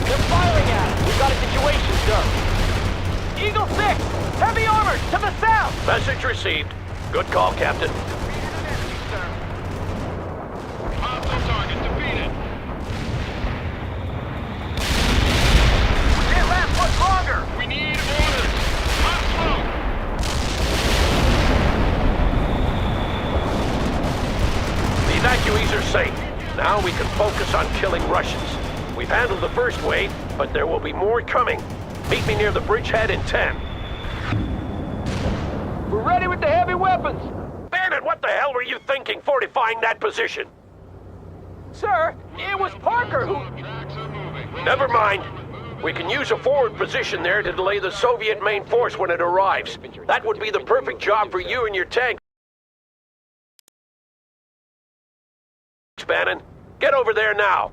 They're firing at us. We've got a situation, sir. Eagle 6, heavy armor to the south. Message received. Good call, Captain. Hostile target defeated. We can't last much longer. We need orders. Hot smoke. The evacuees are safe. Now we can focus on killing Russians. We've handled the first wave, but there will be more coming. Meet me near the bridgehead in 10. We're ready with the heavy weapons. Bannon, Man, what the hell were you thinking fortifying that position? Sir, it was Parker who... Never mind. We can use a forward position there to delay the Soviet main force when it arrives. That would be the perfect job for you and your tank. Bannon, get over there now.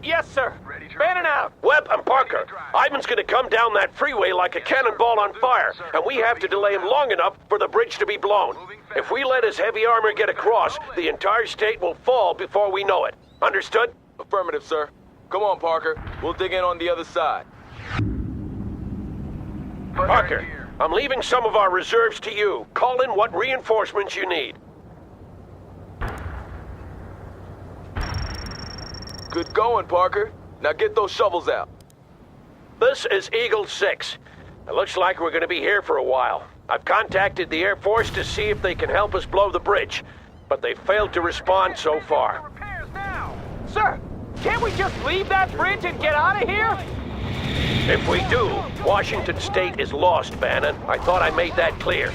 Yes, sir. Bannon out. Webb and Parker, Ivan's gonna come down that freeway like a cannonball on fire, and we have to delay him long enough for the bridge to be blown. If we let his heavy armor get across, the entire state will fall before we know it. Understood? Affirmative, sir. Come on, Parker. We'll dig in on the other side. Parker, I'm leaving some of our reserves to you. Call in what reinforcements you need. Good going, Parker. Now get those shovels out. This is Eagle 6. It looks like we're going to be here for a while. I've contacted the Air Force to see if they can help us blow the bridge, but they've failed to respond so far. Sir, can't we just leave that bridge and get out of here? If we do, Washington State is lost, Bannon. I thought I made that clear.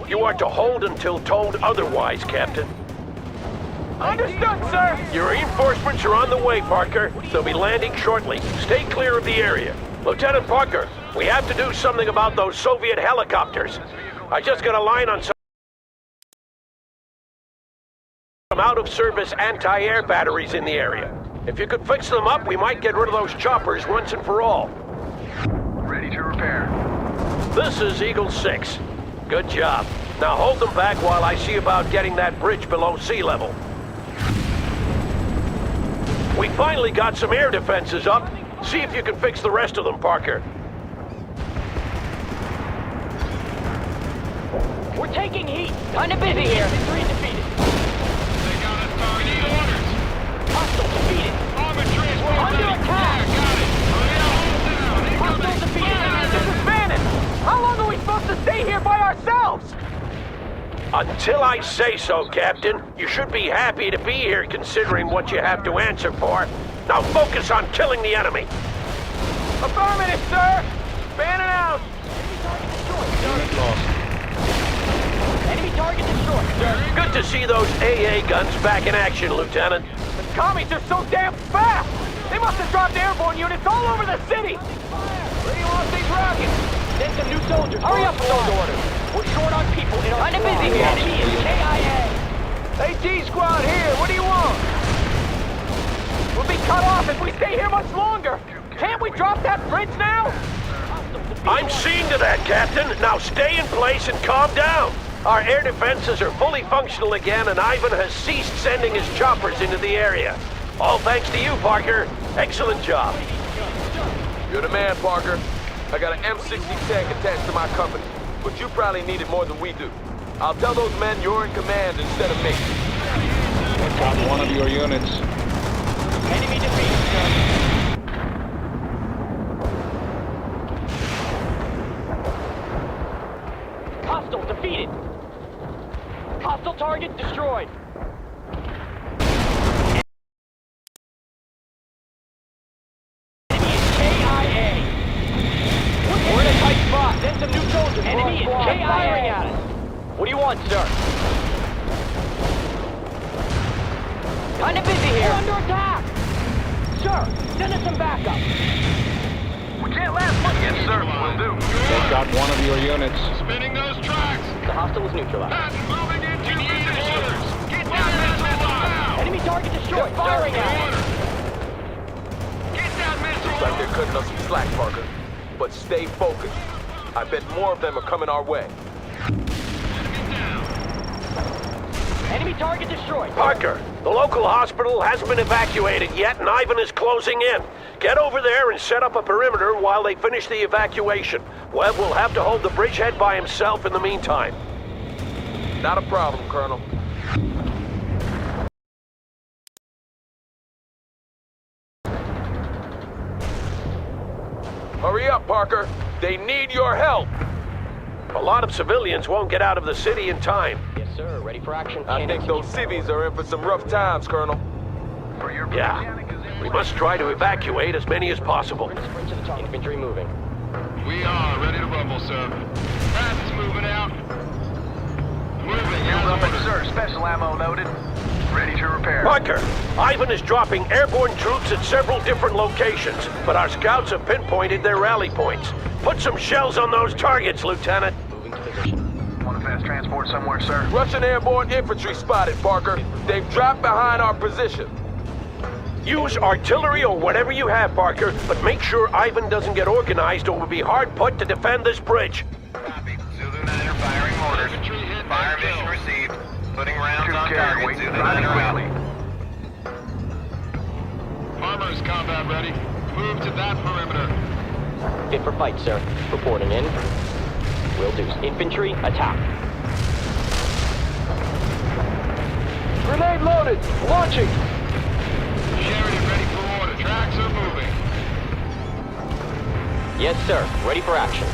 You are to hold until told otherwise, Captain. Understood, sir! Your reinforcements are on the way, Parker. They'll be landing shortly. Stay clear of the area. Lieutenant Parker, we have to do something about those Soviet helicopters. I just got a line on some out-of-service anti-air batteries in the area. If you could fix them up, we might get rid of those choppers once and for all. Ready to repair. This is Eagle 6. Good job. Now hold them back while I see about getting that bridge below sea level. We finally got some air defenses up. See if you can fix the rest of them, Parker. We're taking heat. Kinda busy here. Three defeated. They got us targeting orders. Hostile defeated. Armor transport. Under attack. Got it. Hostile defeated. This is Bannon. How long are we supposed to stay here by ourselves? Until I say so, Captain. You should be happy to be here considering what you have to answer for. Now focus on killing the enemy. Affirmative, sir. Bannon out. Unit lost. Enemy target destroyed, sir. Good to see those AA guns back in action, Lieutenant. The commies are so damn fast. They must have dropped airborne units all over the city. Where do you want these rockets? Send some new soldiers. Hurry up with those orders. We're short on people in our Kinda busy here. Enemy is KIA. AT squad here. What do you want? We'll be cut off if we stay here much longer. Can't we drop that bridge now? I'm seeing to that, Captain. Now stay in place and calm down. Our air defenses are fully functional again, and Ivan has ceased sending his choppers into the area. All thanks to you, Parker. Excellent job. You're the man, Parker. I got an M60 tank attached to my company, but you probably need it more than we do. I'll tell those men you're in command instead of me. Got one of your units. Enemy defeated, sir. Hostile defeated. Hostile target destroyed. Enemy is KIA. We're in a tight spot. Send some new soldiers. Enemy is KIA. Firing at us. What do you want, sir? Kinda busy here. We're under attack. Sir, send us some backup. We can't last much. Yes, sir. Will do. They've got one of your units. Spinning those tracks. The hostile is neutralized. Patton moving into position. Get that missile now. Enemy target destroyed. Firing at us. Get that missile. Looks like they're cutting us some slack, Parker. But stay focused. I bet more of them are coming our way. Enemy target destroyed. Parker, the local hospital hasn't been evacuated yet, and Ivan is closing in. Get over there and set up a perimeter while they finish the evacuation. Webb will have to hold the bridgehead by himself in the meantime. Not a problem, Colonel. Hurry up, Parker. They need your help. A lot of civilians won't get out of the city in time. Yes, sir. Ready for action. I think those civvies are in for some rough times, Colonel. Yeah. We must try to evacuate as many as possible. Infantry moving. We are ready to rumble, sir. Patton's moving out. Up and sir, special ammo loaded. Ready to repair. Parker, Ivan is dropping airborne troops at several different locations, but our scouts have pinpointed their rally points. Put some shells on those targets, Lieutenant. Moving to position. Want a fast transport somewhere, sir? Russian airborne infantry spotted, Parker. They've dropped behind our position. Use artillery or whatever you have, Parker, but make sure Ivan doesn't get organized or we'll be hard put to defend this bridge. Copy. Zulu 9 firing orders. Fire mission received. Putting rounds on target. Zulu 9 out. Armor's combat ready. Move to that perimeter. Fit for fight, sir. Reporting in. Will do. Infantry, attack. Grenade loaded! Launching! Sheridan ready for order. Tracks are moving. Yes, sir. Ready for action.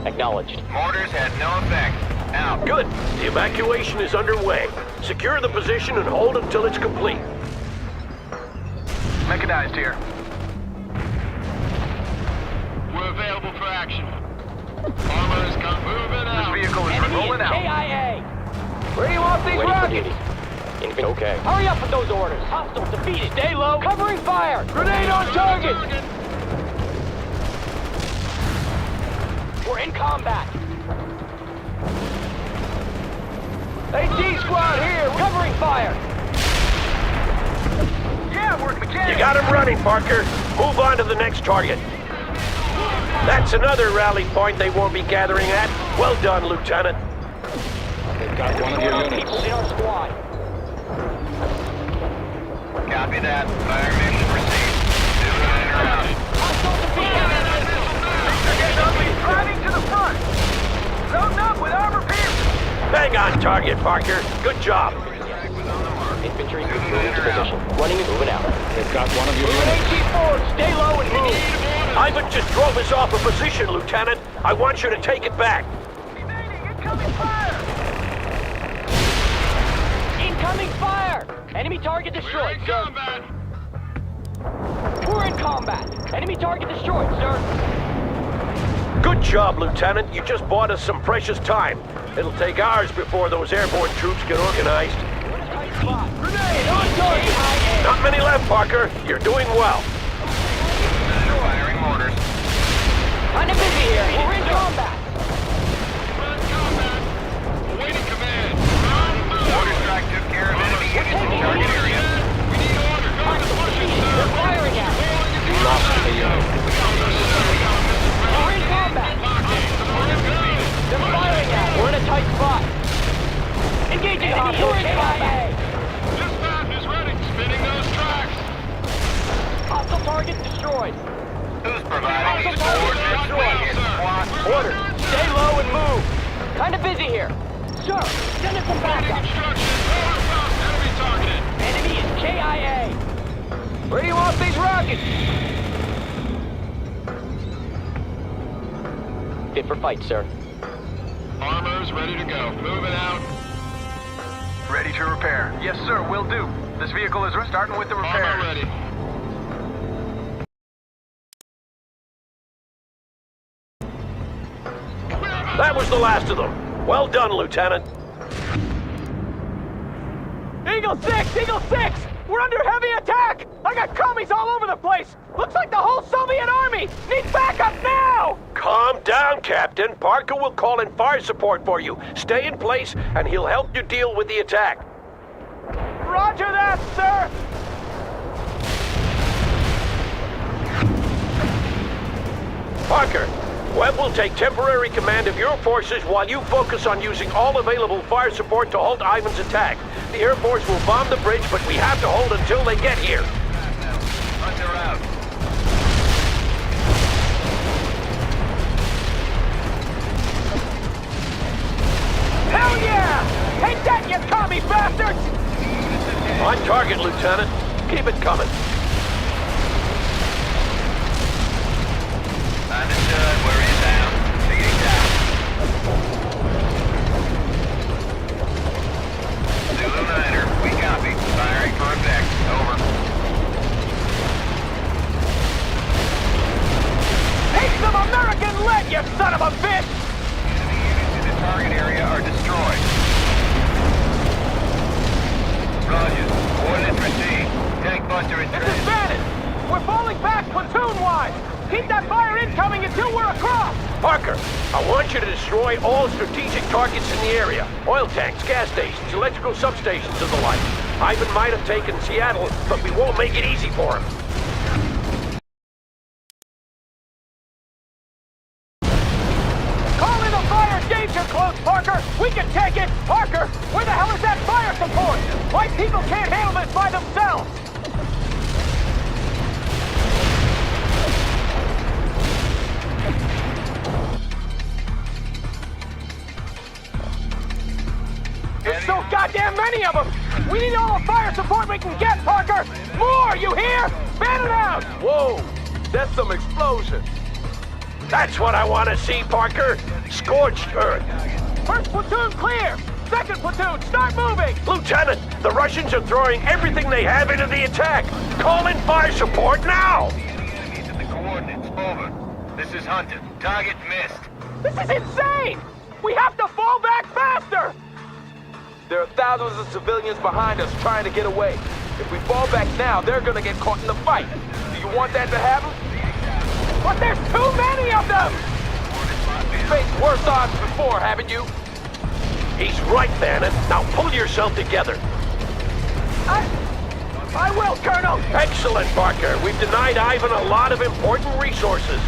Acknowledged. Mortars had no effect. Out. Good. The evacuation is underway. Secure the position and hold until it's complete. Mechanized here. We're available for action. Armor is moving out. This vehicle is Enemy rolling is out. KIA! Where do you want these Ready for rockets? duty. Okay. Hurry up with those orders! Hostiles defeated. Stay low. Covering fire! Grenade on target! We're in combat. AT squad here! Covering fire. Yeah, we're mechanics. You got him running, Parker. Move on to the next target. That's another rally point they won't be gathering at. Well done, Lieutenant. They've got one of your units. People in our squad. Copy that. Fire mission received. Zulu 9 out. Hostiles defeated. They're getting ugly. Driving to the front. Loading up with armor piercing. Bang on target, Parker. Good job. Infantry, moving to position. Running and moving out. They've got one of your units. AT-4, stay low and move! Ivan just drove us off a position, Lieutenant. I want you to take it back. Incoming fire! Incoming fire! Enemy target destroyed, sir. We're in combat. Enemy target destroyed, sir. Good job, Lieutenant. You just bought us some precious time. It'll take hours before those airborne troops get organized. Grenade on target! Not many left, Parker. You're doing well. Firing mortars. Kinda busy here. We're in combat. Awaiting command. Mortar strike took care of enemy units in target area. We need order. Go to the bushes, sir. They're firing at us. We lost the unit. We're in combat. They're firing at us. We're in a tight spot. Engaging hostile KIA. Dispatch is ready. Spinning those tracks. Hostile target destroyed. Who's providing these coordinates? Squad. Order. Stay low and move. Kinda busy here. Sir, send us some backup. Instructions. Enemy targeted. Enemy is KIA. Where do you want these rockets? Fit for fight, sir. Armor's ready to go. Moving out. Ready to repair. Yes, sir, will do. This vehicle is starting with the repairs. Armor ready. That was the last of them. Well done, Lieutenant. Eagle 6! Eagle 6! We're under heavy attack! I got commies all over the place! Looks like the whole Soviet army needs backup now! Calm down, Captain. Parker will call in fire support for you. Stay in place, and he'll help you deal with the attack. Roger that, sir! Parker, Webb will take temporary command of your forces while you focus on using all available fire support to halt Ivan's attack. The Air Force will bomb the bridge, but we have to hold until they get here. Hunter out. Hell yeah! Take that, you commie bastards! On target, Lieutenant. Keep it coming. Understood. We're inbound. Beginning down. Zulu 9er, we copy. Firing for effect. Over. Take some American lead, you son of a bitch! Enemy units in the target area are are destroyed. Roger. Coordinates received. Tank buster in This is Bannon! We're falling back platoon-wise! Keep that fire incoming until we're across! Parker, I want you to destroy all strategic targets in the area. Oil tanks, gas stations, electrical substations, and the like. Ivan might have taken Seattle, but we won't make it easy for him. Call in a fire danger close, Parker! We can take it! Parker, where the hell is that fire support? White people can't handle this by themselves! There's so goddamn many of them! We need all the fire support we can get, Parker! More, you hear? Fan it out! Whoa! That's some explosion! That's what I want to see, Parker! Scorched earth! First platoon clear! Second platoon, start moving! Lieutenant, the Russians are throwing everything they have into the attack! Call in fire support now! enemies at the coordinates. Over. This is Hunter. Target missed. This is insane! We have to fall back faster! There are thousands of civilians behind us trying to get away. If we fall back now, they're gonna get caught in the fight. Do you want that to happen? But there's too many of them! You've faced worse odds before, haven't you? He's right, Bannon. Now pull yourself together. I will, Colonel! Excellent, Parker. We've denied Ivan a lot of important resources.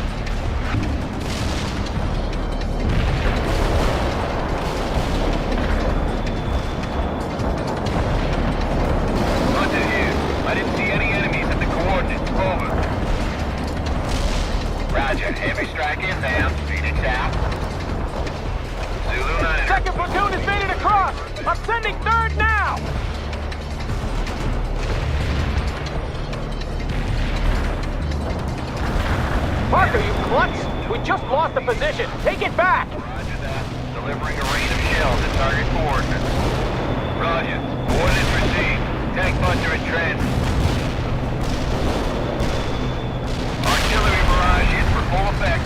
Hunter here. I didn't see any enemies at the coordinates. Over. Roger. Heavy strike inbound. Speeding south. Zulu 9. Second platoon has made it across! I'm sending third now! Parker, you klutz! We just lost the position. Take it back! Roger that. Delivering a rain of shells at target coordinates. Roger. Coordinates received. Tank buster in transit. Artillery barrage in for full effect.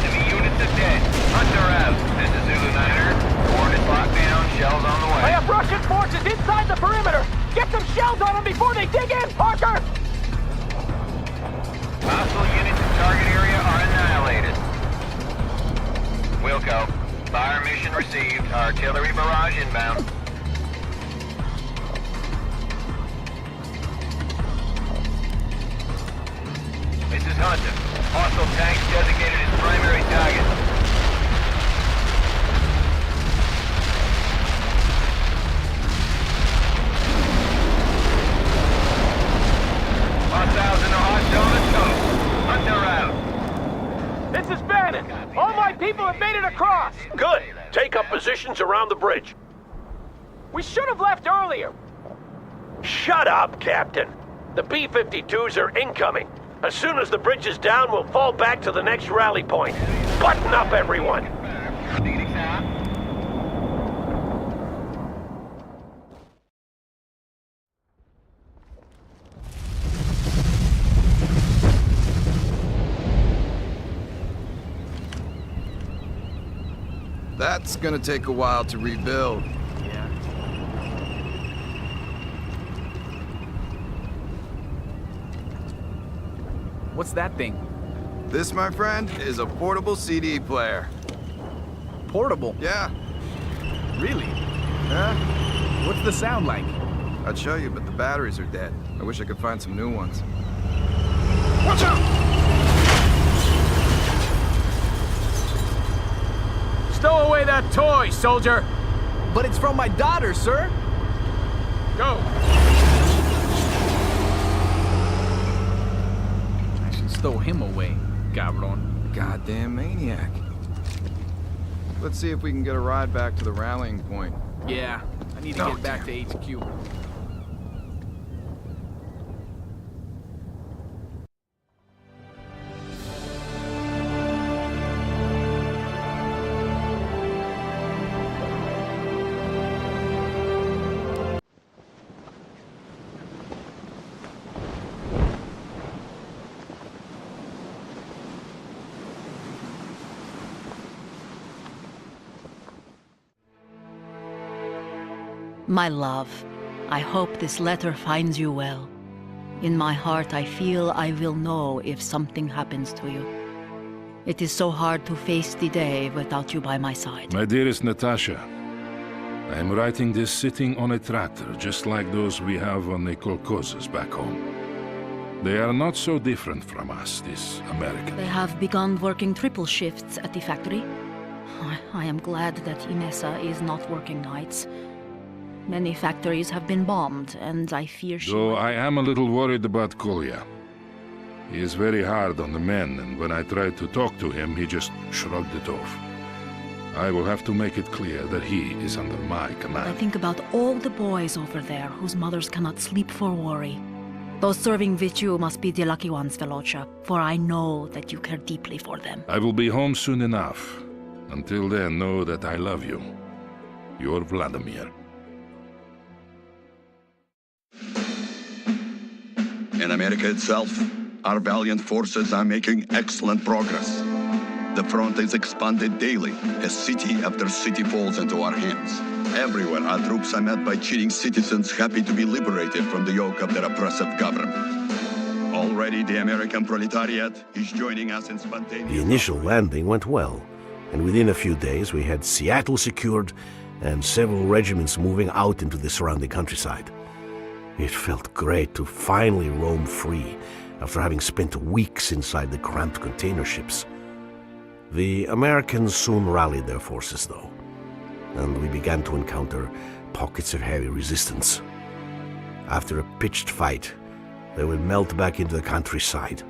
Enemy units are dead. Hunter out. This is Zulu 9er. Coordinates locked down. Shells on the way. I have Russian forces inside the perimeter! Get some shells on them before they dig in, Parker! Hostile units in target area are annihilated. Wilco. Fire mission received. Artillery barrage inbound. This is Hunter. Hostile tanks designated as primary target. Hostiles in the hot zone and coast. Hunter out. This is Bannon! All my people have made it across! Good. Take up positions around the bridge. We should have left earlier! Shut up, Captain. The B-52s are incoming. As soon as the bridge is down, we'll fall back to the next rally point. Button up, everyone. That's gonna take a while to rebuild. Yeah. What's that thing? This, my friend, is a portable CD player. Portable? Yeah. Really? Yeah? What's the sound like? I'd show you, but the batteries are dead. I wish I could find some new ones. Watch out! Stow away that toy, soldier! But it's from my daughter, sir! Go! I should stow him away, cabron. Goddamn maniac. Let's see if we can get a ride back to the rallying point. Yeah, I need to get back to HQ. My love, I hope this letter finds you well. In my heart, I feel I will know if something happens to you. It is so hard to face the day without you by my side. My dearest Natasha, I am writing this sitting on a tractor, just like those we have on the kolkhozes back home. They are not so different from us, these Americans. They have begun working triple shifts at the factory. I am glad that Inessa is not working nights. Many factories have been bombed, and I fear she... Though I am a little worried about Kolya. He is very hard on the men, and when I tried to talk to him, he just shrugged it off. I will have to make it clear that he is under my command. I think about all the boys over there whose mothers cannot sleep for worry. Those serving with you must be the lucky ones, Velocha, for I know that you care deeply for them. I will be home soon enough. Until then, know that I love you. Your Vladimir. In America itself, our valiant forces are making excellent progress. The front is expanded daily as city after city falls into our hands. Everywhere, our troops are met by cheering citizens happy to be liberated from the yoke of their oppressive government. Already, the American proletariat is joining us in spontaneous... The initial landing went well, and within a few days we had Seattle secured and several regiments moving out into the surrounding countryside. It felt great to finally roam free after having spent weeks inside the cramped container ships. The Americans soon rallied their forces, though, and we began to encounter pockets of heavy resistance. After a pitched fight, they would melt back into the countryside,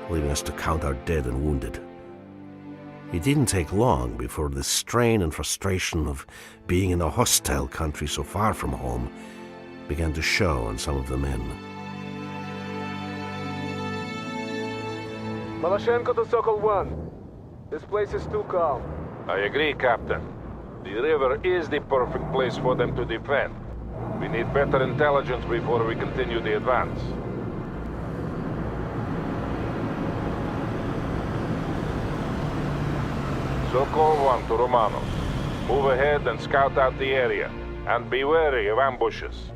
leaving us to count our dead and wounded. It didn't take long before the strain and frustration of being in a hostile country so far from home began to show on some of the men. Maloshenko to Sokol 1. This place is too calm. I agree, Captain. The river is the perfect place for them to defend. We need better intelligence before we continue the advance. Sokol 1 to Romanos. Move ahead and scout out the area. And be wary of ambushes.